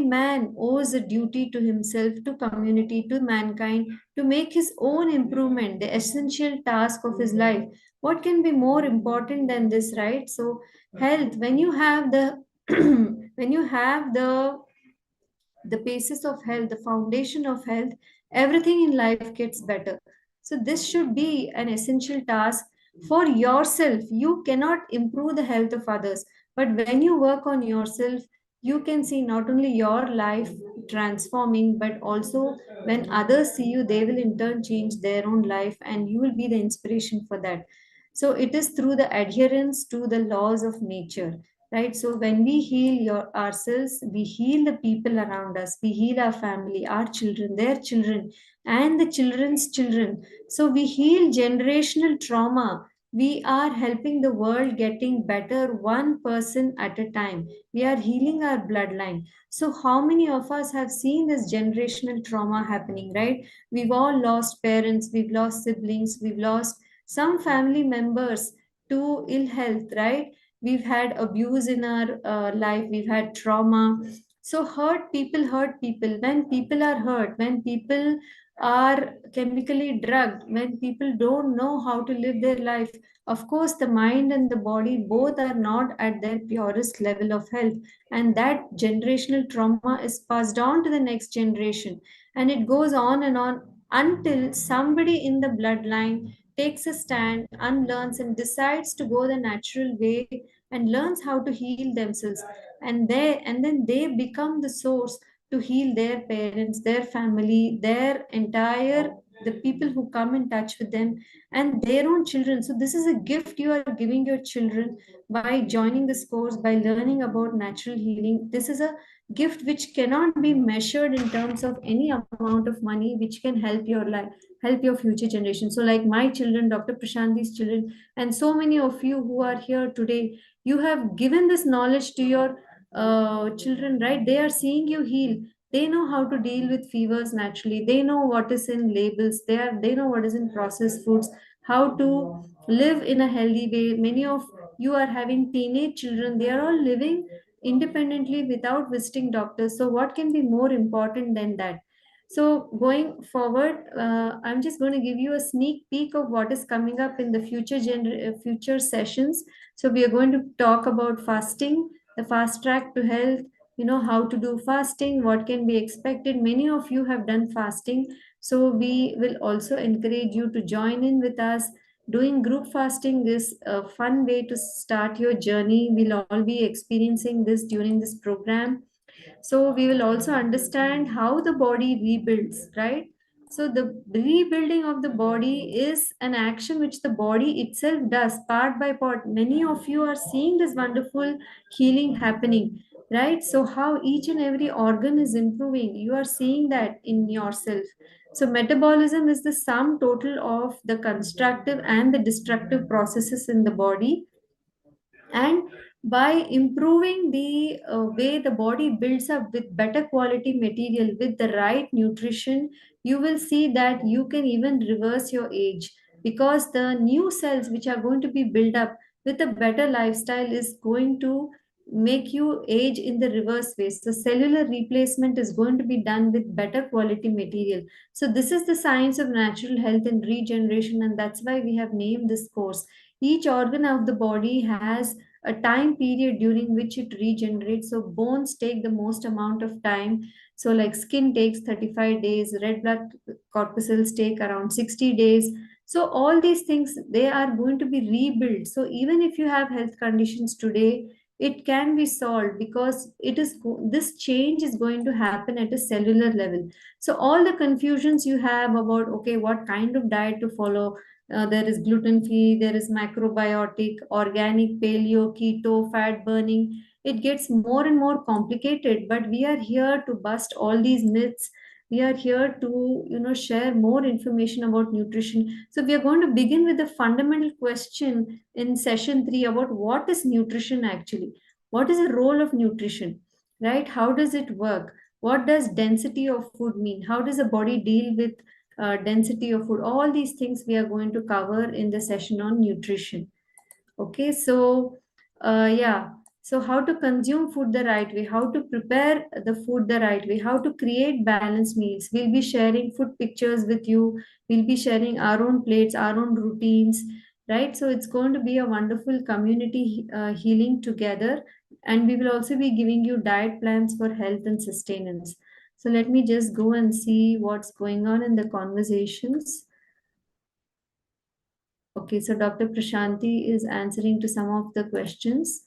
man owes a duty to himself, to community, to mankind, to make his own improvement the essential task of his life. What can be more important than this, right? So health, when you have the when you have the basis of health, the foundation of health, everything in life gets better. So this should be an essential task for yourself. You cannot improve the health of others, but when you work on yourself, you can see not only your life transforming, but also when others see you, they will in turn change their own life, and you will be the inspiration for that. So it is through the adherence to the laws of nature, right? So when we heal ourselves, we heal the people around us, we heal our family, our children, their children, and the children's children. So we heal generational trauma We are helping the world getting better one person at a time. We are healing our bloodline. So how many of us have seen this generational trauma happening, right? We've all lost parents, we've lost siblings, we've lost some family members to ill health, right? We've had abuse in our life, we've had trauma. So hurt people. When people are hurt, when people are chemically drugged, when people don't know how to live their life, of course the mind and the body both are not at their purest level of health, and that generational trauma is passed on to the next generation, and it goes on and on until somebody in the bloodline takes a stand, unlearns, and decides to go the natural way and learns how to heal themselves, and then they become the source to heal their parents, their family, their entire, the people who come in touch with them, and their own children. So this is a gift you are giving your children by joining this course, by learning about natural healing. This is a gift which cannot be measured in terms of any amount of money, which can help your life, help your future generation. So like my children, Dr. Prashanthi's children, and so many of you who are here today, you have given this knowledge to your children, right? They are seeing you heal. They know how to deal with fevers naturally. They know what is in labels. They know what is in processed foods, how to live in a healthy way. Many of you are having teenage children. They are all living independently without visiting doctors. So what can be more important than that? So going forward, I'm just going to give you a sneak peek of what is coming up in the future sessions. So we are going to talk about fasting, the fast track to health, how to do fasting, what can be expected. Many of you have done fasting, so we will also encourage you to join in with us. Doing group fasting is a fun way to start your journey. We'll all be experiencing this during this program. So we will also understand how the body rebuilds, right? So the rebuilding of the body is an action which the body itself does part by part. Many of you are seeing this wonderful healing happening, right? So how each and every organ is improving, you are seeing that in yourself. So metabolism is the sum total of the constructive and the destructive processes in the body, and by improving the way the body builds up with better quality material with the right nutrition, you will see that you can even reverse your age, because the new cells which are going to be built up with a better lifestyle is going to make you age in the reverse way. So cellular replacement is going to be done with better quality material. So this is the science of natural health and regeneration, and that's why we have named this course. Each organ of the body has a time period during which it regenerates. So bones take the most amount of time. So like skin takes 35 days, red blood corpuscles take around 60 days. So all these things, they are going to be rebuilt. So even if you have health conditions today, it can be solved, because this change is going to happen at a cellular level. So all the confusions you have about, okay, what kind of diet to follow, there is gluten free, there is macrobiotic, organic, paleo, keto, fat burning. It gets more and more complicated, but we are here to bust all these myths. We are here to, share more information about nutrition. So we are going to begin with the fundamental question in session 3 about what is nutrition actually? What is the role of nutrition, right? How does it work? What does density of food mean? How does the body deal with density of food? All these things we are going to cover in the session on nutrition. Okay, so yeah, so how to consume food the right way, how to prepare the food the right way, how to create balanced meals. We'll be sharing food pictures with you. We'll be sharing our own plates, our own routines, right? So it's going to be a wonderful community healing together, and we will also be giving you diet plans for health and sustenance. So let me just go and see what's going on in the conversations. Okay, so Dr. Prashanthi is answering to some of the questions.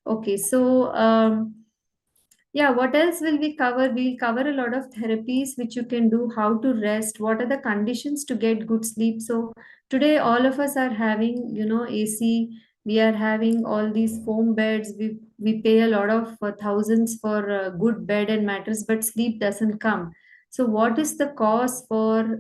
Okay, so yeah, what else will we cover? We'll cover a lot of therapies which you can do, how to rest, what are the conditions to get good sleep. So today all of us are having, AC, we are having all these foam beds. We pay a lot of thousands for a good bed and mattress, but sleep doesn't come. So what is the cause for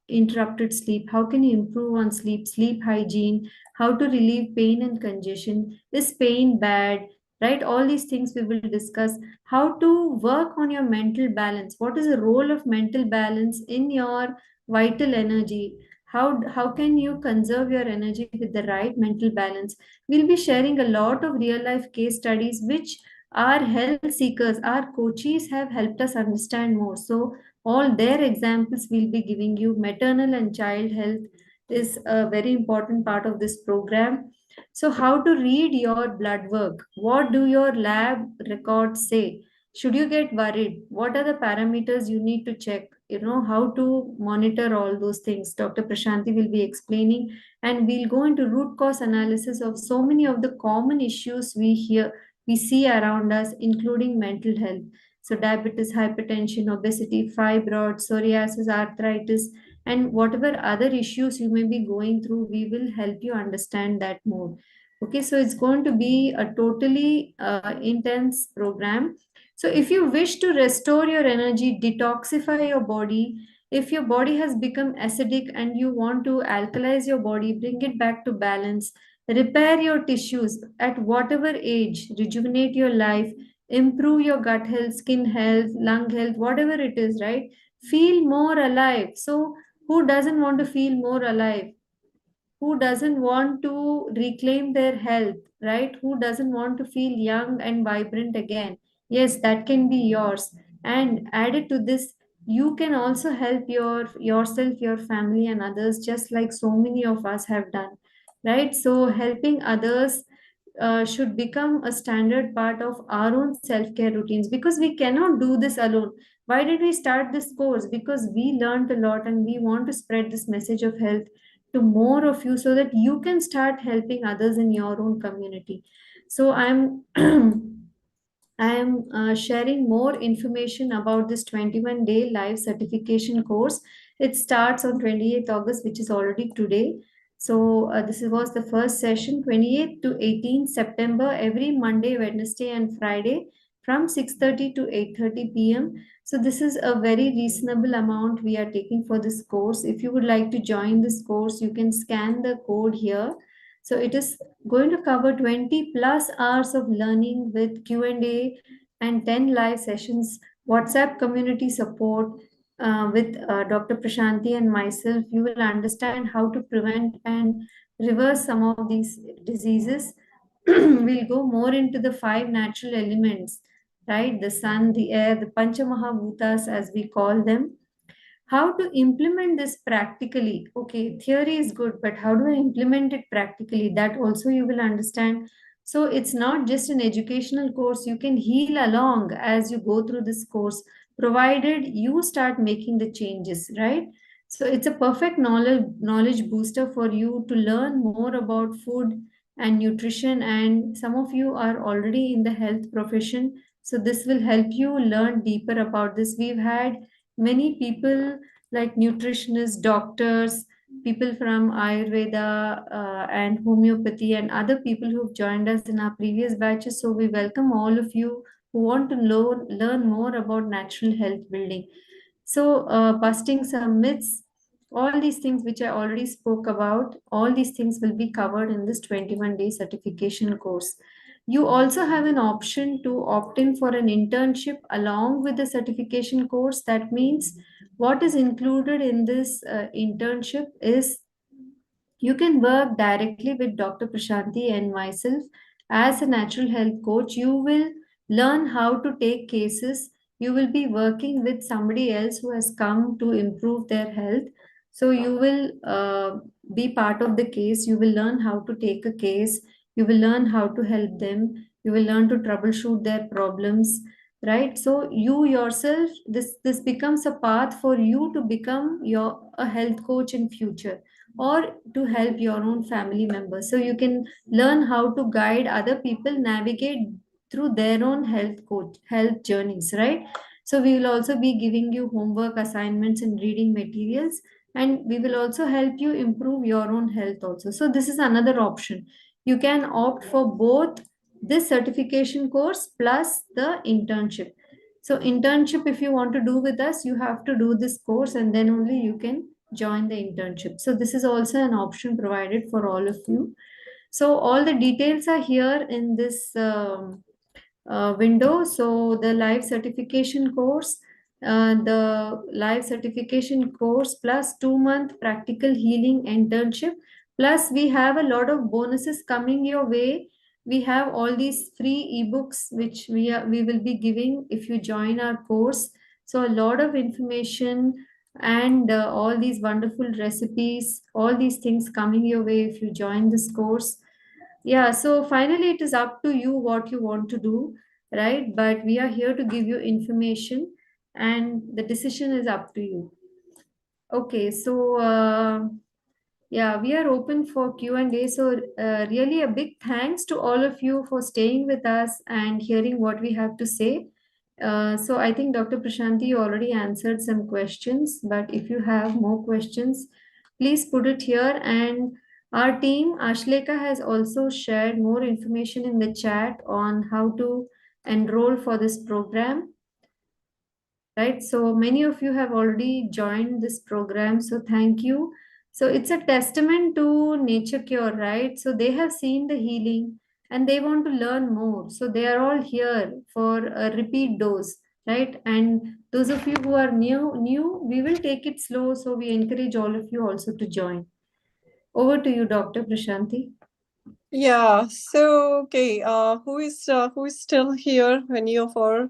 interrupted sleep? How can you improve on sleep hygiene, how to relieve pain and congestion? Is pain bad? Right? All these things we will discuss. How to work on your mental balance. What is the role of mental balance in your vital energy? How can you conserve your energy with the right mental balance? We'll be sharing a lot of real life case studies which our health seekers, our coaches have helped us understand more. So all their examples we'll be giving you. Maternal and child health is a very important part of this program. So how to read your blood work? What do your lab records say? Should you get worried? What are the parameters you need to check? How to monitor all those things. Dr. Prashanthi will be explaining, and we'll go into root cause analysis of so many of the common issues we see around us, including mental health. So, diabetes, hypertension, obesity, fibroids, psoriasis, arthritis, and whatever other issues you may be going through, we will help you understand that more. Okay, so it's going to be a totally intense program. So, if you wish to restore your energy, detoxify your body, if your body has become acidic and you want to alkalize your body, bring it back to balance, repair your tissues at whatever age, rejuvenate your life, improve your gut health, skin health, lung health, whatever it is, right? Feel more alive. So, who doesn't want to feel more alive? Who doesn't want to reclaim their health, right? Who doesn't want to feel young and vibrant again? Yes, that can be yours. And added to this, you can also help yourself, your family, and others, just like so many of us have done, right? So helping others should become a standard part of our own self-care routines, because we cannot do this alone. Why did we start this course? Because we learned a lot and we want to spread this message of health to more of you so that you can start helping others in your own community. So I'm I am sharing more information about this 21-day live certification course. It starts on 28th August, which is already today. So this was the first session, 28th to 18th September, every Monday, Wednesday, and Friday from 6:30 to 8:30 p.m. So this is a very reasonable amount we are taking for this course. If you would like to join this course, you can scan the code here. So it is going to cover 20 plus hours of learning with Q&A and 10 live sessions, WhatsApp community support with Dr. Prashanthi and myself. You will understand how to prevent and reverse some of these diseases. We'll go more into the 5 natural elements, right? The sun, the air, the Panchamahabhutas as we call them. How to implement this practically? Okay, theory is good, but how do I implement it practically? That also you will understand. So it's not just an educational course. You can heal along as you go through this course, provided you start making the changes, right? So it's a perfect knowledge booster for you to learn more about food and nutrition, and some of you are already in the health profession, so this will help you learn deeper about this. We've had many people like nutritionists, doctors, people from Ayurveda and homeopathy, and other people who've joined us in our previous batches. So we welcome all of you who want to learn more about natural health building. So busting some myths, all these things which I already spoke about, all these things will be covered in this 21-day certification course. You also have an option to opt in for an internship along with the certification course. That means what is included in this internship is you can work directly with Dr. Prashanthi and myself as a natural health coach. You will learn how to take cases. You will be working with somebody else who has come to improve their health. So you will be part of the case. You will learn how to take a case. You will learn how to help them. You will learn to troubleshoot their problems, right? So you yourself, this becomes a path for you to become a health coach in future, or to help your own family members. So you can learn how to guide other people navigate through their own health journeys, right? So we will also be giving you homework assignments and reading materials, and we will also help you improve your own health also. So this is another option. You can opt for both this certification course plus the internship. So internship, if you want to do with us, you have to do this course and then only you can join the internship. So this is also an option provided for all of you. So all the details are here in this window. So the live certification course, plus 2-month practical healing internship. Plus we have a lot of bonuses coming your way. We have all these free ebooks which we will be giving if you join our course. So a lot of information and all these wonderful recipes, all these things coming your way if you join this course. Yeah, so finally it is up to you what you want to do, right? But we are here to give you information and the decision is up to you. Okay, so yeah, we are open for Q&A. So really a big thanks to all of you for staying with us and hearing what we have to say. So I think Dr. Prashanthi, you already answered some questions, but if you have more questions, please put it here. And our team, Ashleka, has also shared more information in the chat on how to enroll for this program. Right, so many of you have already joined this program, so thank you. So it's a testament to Nature Cure, right? So they have seen the healing and they want to learn more. So they are all here for a repeat dose, right? And those of you who are new, we will take it slow. So we encourage all of you also to join. Over to you, Dr. Prashanthi. Yeah. So okay. Who is still here? Any of our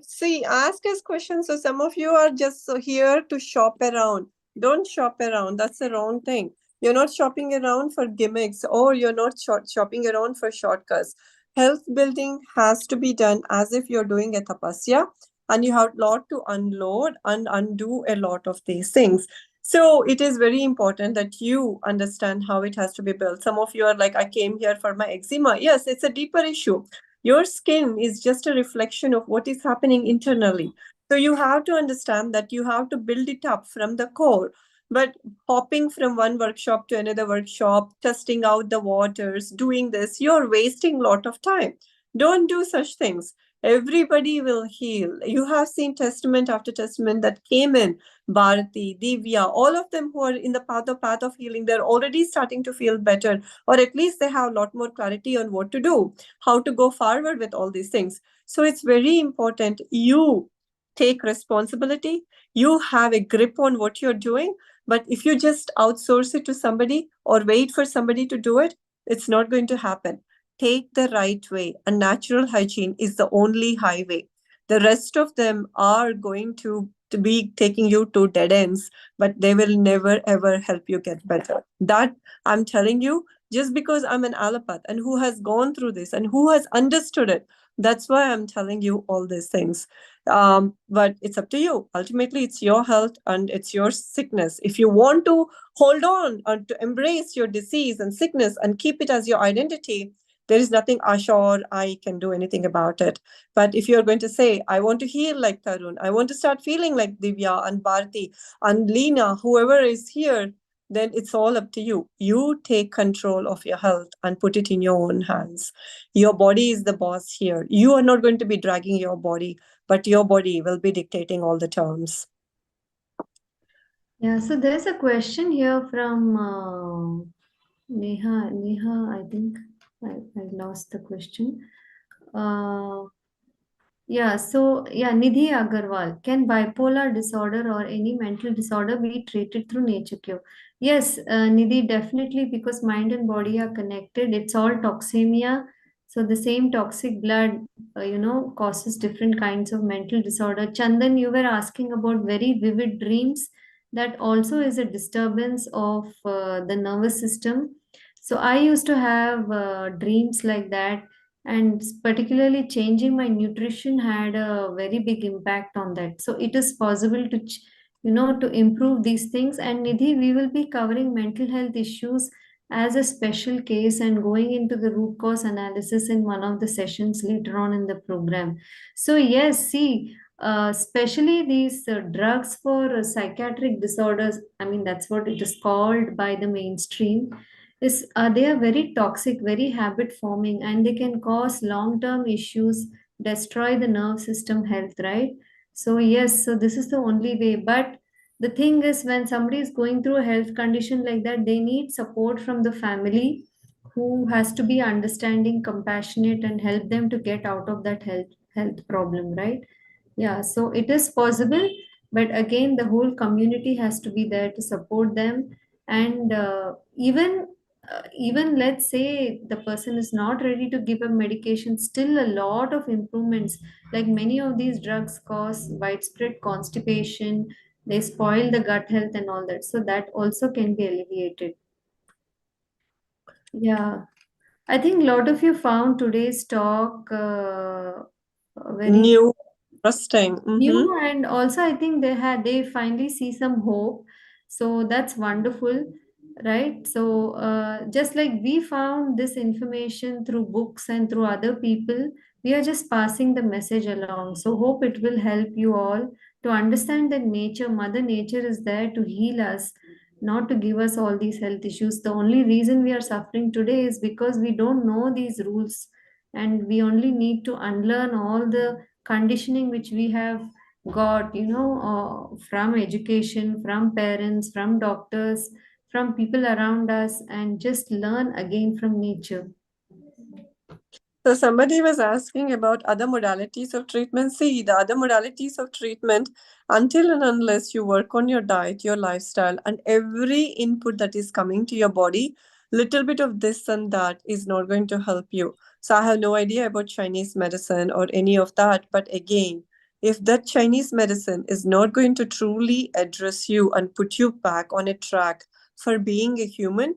see, ask us questions. So some of you are just here to shop around. Don't shop around. That's the wrong thing. You're not shopping around for gimmicks, or you're not shopping around for shortcuts. Health building has to be done as if you're doing a tapasya, and you have a lot to unload and undo a lot of these things. So it is very important that you understand how it has to be built. Some of you are like, I came here for my eczema. Yes, it's a deeper issue. Your skin is just a reflection of what is happening internally. So you have to understand that you have to build it up from the core. But hopping from one workshop to another workshop, testing out the waters, doing this, you're wasting a lot of time. Don't do such things. Everybody will heal. You have seen testament after testament that came in. Bharati, Divya, all of them who are in the path of healing, they're already starting to feel better, or at least they have a lot more clarity on what to do, how to go forward with all these things. So it's very important you take responsibility, you have a grip on what you're doing. But if you just outsource it to somebody or wait for somebody to do it, it's not going to happen. Take the right way. A natural hygiene is the only highway. The rest of them are going to be taking you to dead ends, but they will never ever help you get better. That I'm telling you, just because I'm an allopath and who has gone through this and who has understood it. That's why I'm telling you all these things. But it's up to you. Ultimately, it's your health and it's your sickness. If you want to hold on and to embrace your disease and sickness and keep it as your identity, there is nothing Asha or I can do anything about it. But if you're going to say, I want to heal like Tarun, I want to start feeling like Divya and Bharti and Leena, whoever is here, then it's all up to you. You take control of your health and put it in your own hands. Your body is the boss here. You are not going to be dragging your body, but your body will be dictating all the terms. Yeah, so there's a question here from Neha, I think I lost the question. Nidhi Agarwal, can bipolar disorder or any mental disorder be treated through Nature Cure? Yes, Nidhi, definitely, because mind and body are connected. It's all toxemia. So the same toxic blood, causes different kinds of mental disorder. Chandan, you were asking about very vivid dreams. That also is a disturbance of the nervous system. So I used to have dreams like that, and particularly changing my nutrition had a very big impact on that. So it is possible to to improve these things. And Nidhi, we will be covering mental health issues as a special case and going into the root cause analysis in one of the sessions later on in the program. So yes, see, especially these drugs for psychiatric disorders, I mean, that's what it is called by the mainstream, is they are very toxic, very habit forming, and they can cause long term issues destroy the nerve system health, right? So yes, so this is the only way. But the thing is, when somebody is going through a health condition like that, they need support from the family, who has to be understanding, compassionate, and help them to get out of that health problem, right? Yeah, so it is possible, but again, the whole community has to be there to support them. And even let's say the person is not ready to give a medication, still a lot of improvements. Like many of these drugs cause widespread constipation, they spoil the gut health and all that, so that also can be alleviated. Yeah, I think a lot of you found today's talk very New, interesting. new, and also I think they finally see some hope, so that's wonderful, right? So just like we found this information through books and through other people, we are just passing the message along. So hope it will help you all to understand that mother nature is there to heal us, not to give us all these health issues. The only reason we are suffering today is because we don't know these rules, and we only need to unlearn all the conditioning which we have got, from education, from parents, from doctors, from people around us, and just learn again from nature. So somebody was asking about other modalities of treatment. See, the other modalities of treatment, until and unless you work on your diet, your lifestyle, and every input that is coming to your body, little bit of this and that is not going to help you. So I have no idea about Chinese medicine or any of that. But again, if that Chinese medicine is not going to truly address you and put you back on a track for being a human,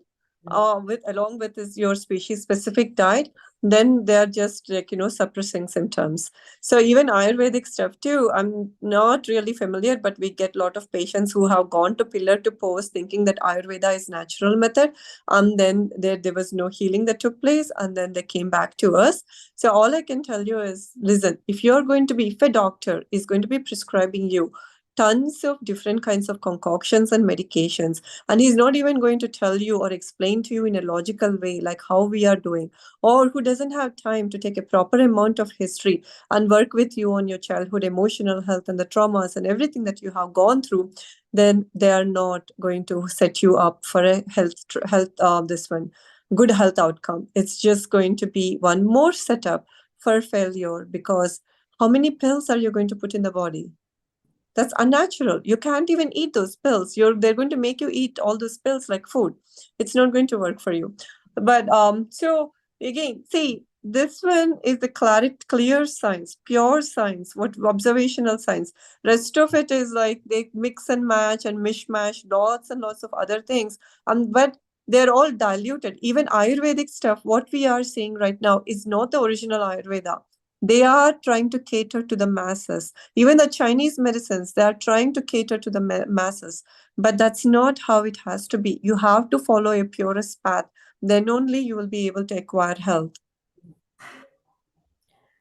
with along with your species specific diet, then they're just like suppressing symptoms. So even ayurvedic stuff too, I'm not really familiar, but we get a lot of patients who have gone to pillar to post thinking that ayurveda is natural method, and then there was no healing that took place, and then they came back to us. So all I can tell you is, listen, if a doctor is going to be prescribing you tons of different kinds of concoctions and medications, and he's not even going to tell you or explain to you in a logical way like how we are doing, or who doesn't have time to take a proper amount of history and work with you on your childhood emotional health and the traumas and everything that you have gone through, then they are not going to set you up for a good health outcome. It's just going to be one more setup for failure, because how many pills are you going to put in the body? That's unnatural. You can't even eat those pills. They're going to make you eat all those pills like food. It's not going to work for you. But so again, see, this one is the clear science, pure science, what observational science. Rest of it is like they mix and match and mishmash lots and lots of other things. But they're all diluted. Even Ayurvedic stuff, what we are seeing right now is not the original Ayurveda. They are trying to cater to the masses. Even the Chinese medicines, they are trying to cater to the masses. But that's not how it has to be. You have to follow a purest path. Then only you will be able to acquire health.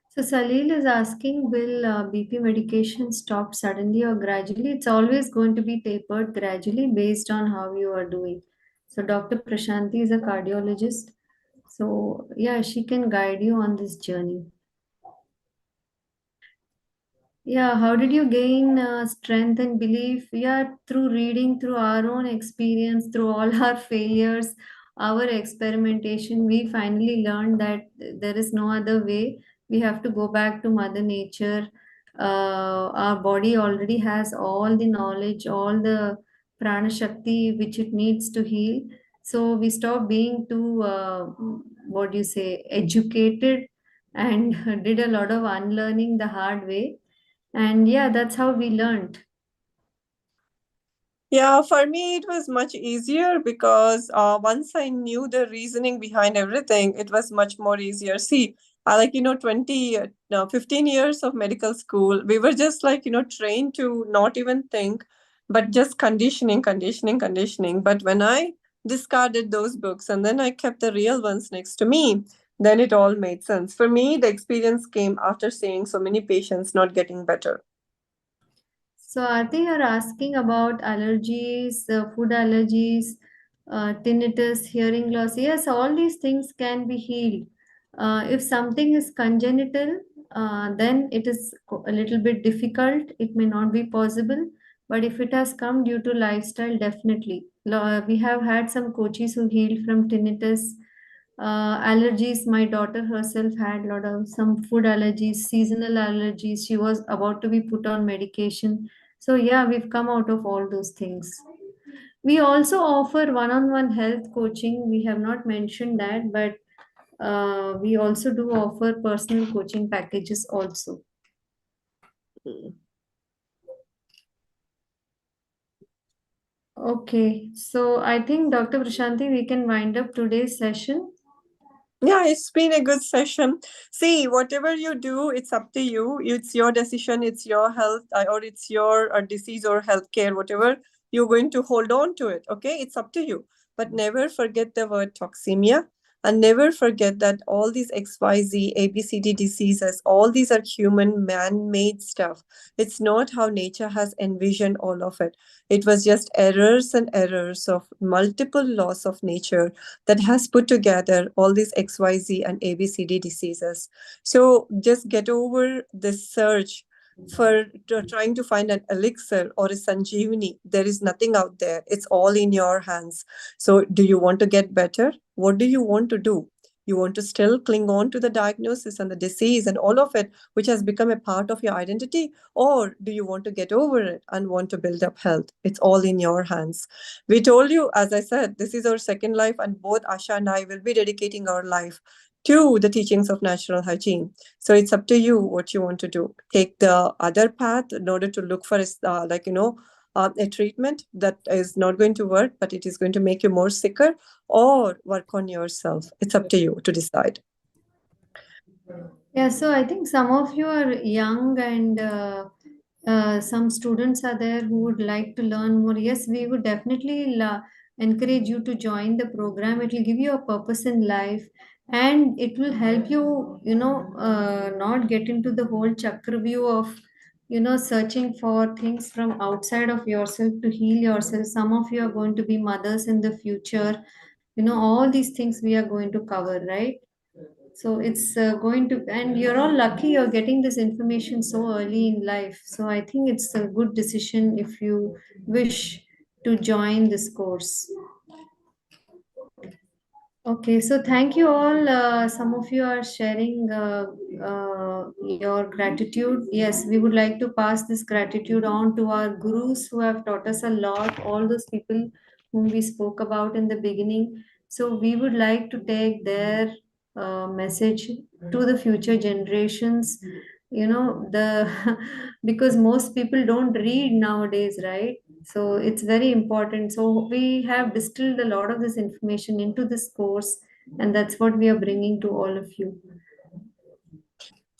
So Salil is asking, will BP medication stop suddenly or gradually? It's always going to be tapered gradually based on how you are doing. So Dr. Prashanthi is a cardiologist. So yeah, she can guide you on this journey. Yeah, how did you gain strength and belief? Yeah, through reading, through our own experience, through all our failures, our experimentation, we finally learned that there is no other way. We have to go back to Mother Nature. Our body already has all the knowledge, all the prana shakti which it needs to heal. So we stop being too, what do you say, educated, and did a lot of unlearning the hard way. And yeah, that's how we learned. Yeah, for me, it was much easier because once I knew the reasoning behind everything, it was much more easier. See, I 15 years of medical school, we were just trained to not even think, but just conditioning, conditioning, conditioning. But when I discarded those books and then I kept the real ones next to me, then it all made sense. For me, the experience came after seeing so many patients not getting better. So I think you're asking about allergies, food allergies, tinnitus, hearing loss. Yes, all these things can be healed. If something is congenital, then it is a little bit difficult. It may not be possible. But if it has come due to lifestyle, definitely. We have had some coaches who healed from tinnitus, allergies. My daughter herself had a lot of some food allergies, seasonal allergies. She was about to be put on medication. So yeah, we've come out of all those things. We also offer one-on-one health coaching. We have not mentioned that, but we also do offer personal coaching packages also. Okay, so I think Dr. Prashanthi, we can wind up today's session. Yeah, it's been a good session. See, whatever you do, it's up to you. It's your decision, it's your health, or it's your disease or healthcare, whatever. You're going to hold on to it. Okay, it's up to you. But never forget the word toxemia. And never forget that all these XYZ, ABCD diseases, all these are human man made stuff. It's not how nature has envisioned all of it. It was just errors and errors of multiple laws of nature that has put together all these XYZ and ABCD diseases. So just get over this search for trying to find an elixir or a Sanjeevani. There is nothing out there. It's all in your hands. So do you want to get better? What do you want to do? You want to still cling on to the diagnosis and the disease and all of it, which has become a part of your identity? Or do you want to get over it and want to build up health? It's all in your hands. We told you, as I said, this is our second life, and both Asha and I will be dedicating our life to the teachings of natural hygiene. So it's up to you what you want to do. Take the other path in order to look for a treatment that is not going to work, but it is going to make you more sicker, or work on yourself. It's up to you to decide. Yeah, so I think some of you are young and some students are there who would like to learn more. Yes, we would definitely encourage you to join the program. It will give you a purpose in life and it will help you, not get into the whole chakra view of, searching for things from outside of yourself to heal yourself. Some of you are going to be mothers in the future. All these things we are going to cover, right? So it's going to, and you're all lucky you're getting this information so early in life. So I think it's a good decision if you wish to join this course. Okay, so thank you all. Some of you are sharing your gratitude. Yes, we would like to pass this gratitude on to our gurus who have taught us a lot, all those people whom we spoke about in the beginning. So we would like to take their message to the future generations. The because most people don't read nowadays, right? So it's very important. So we have distilled a lot of this information into this course, and that's what we are bringing to all of you.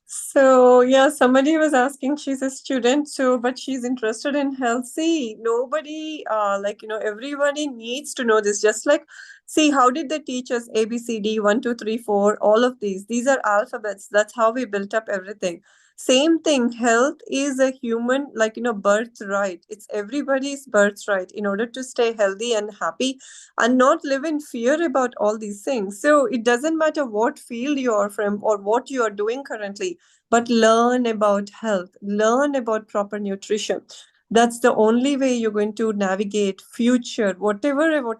So yeah, somebody was asking, she's a student, so but she's interested in health. See, nobody everybody needs to know this. Just like, see, how did they teach us ABCD 1, 2, 3, 4, all of these? These are alphabets. That's how we built up everything. Same thing, health is a human, birthright. It's everybody's birthright in order to stay healthy and happy and not live in fear about all these things. So it doesn't matter what field you are from or what you are doing currently, but learn about health, learn about proper nutrition. That's the only way you're going to navigate future, whatever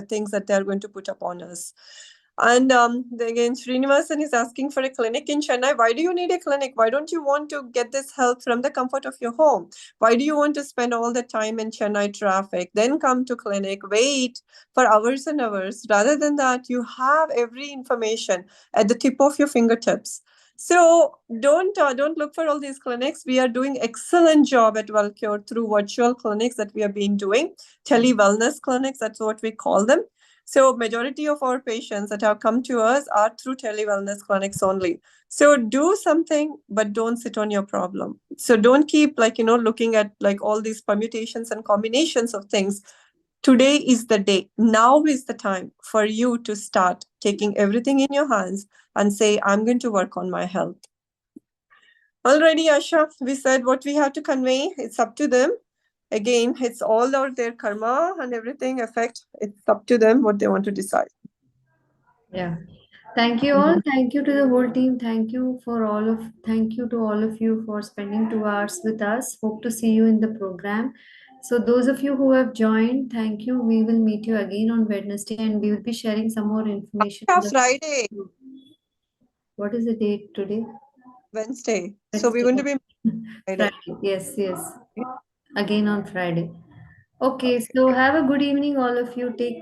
things that they're going to put upon us. And again, Srinivasan is asking for a clinic in Chennai. Why do you need a clinic? Why don't you want to get this help from the comfort of your home? Why do you want to spend all the time in Chennai traffic, then come to clinic, wait for hours and hours? Rather than that, you have every information at the tip of your fingertips. So don't look for all these clinics. We are doing excellent job at Wellcure through virtual clinics that we have been doing, tele wellness clinics. That's what we call them. So majority of our patients that have come to us are through tele wellness clinics only. So do something, but don't sit on your problem. So don't keep looking at all these permutations and combinations of things. Today is the day. Now is the time for you to start taking everything in your hands and say, I'm going to work on my health. Already, Asha, we said what we have to convey. It's up to them. Again, it's all out their karma and everything effect. It's up to them what they want to decide. Yeah. Thank you all. Thank you to the whole team. Thank you to all of you for spending 2 hours with us. Hope to see you in the program. So those of you who have joined, thank you. We will meet you again on Wednesday and we will be sharing some more information. Yeah, Friday, What is the date today? Wednesday. So we're going to be Friday. Friday. Yes. Again on Friday. Okay, Okay. so have a good evening, all of you. Take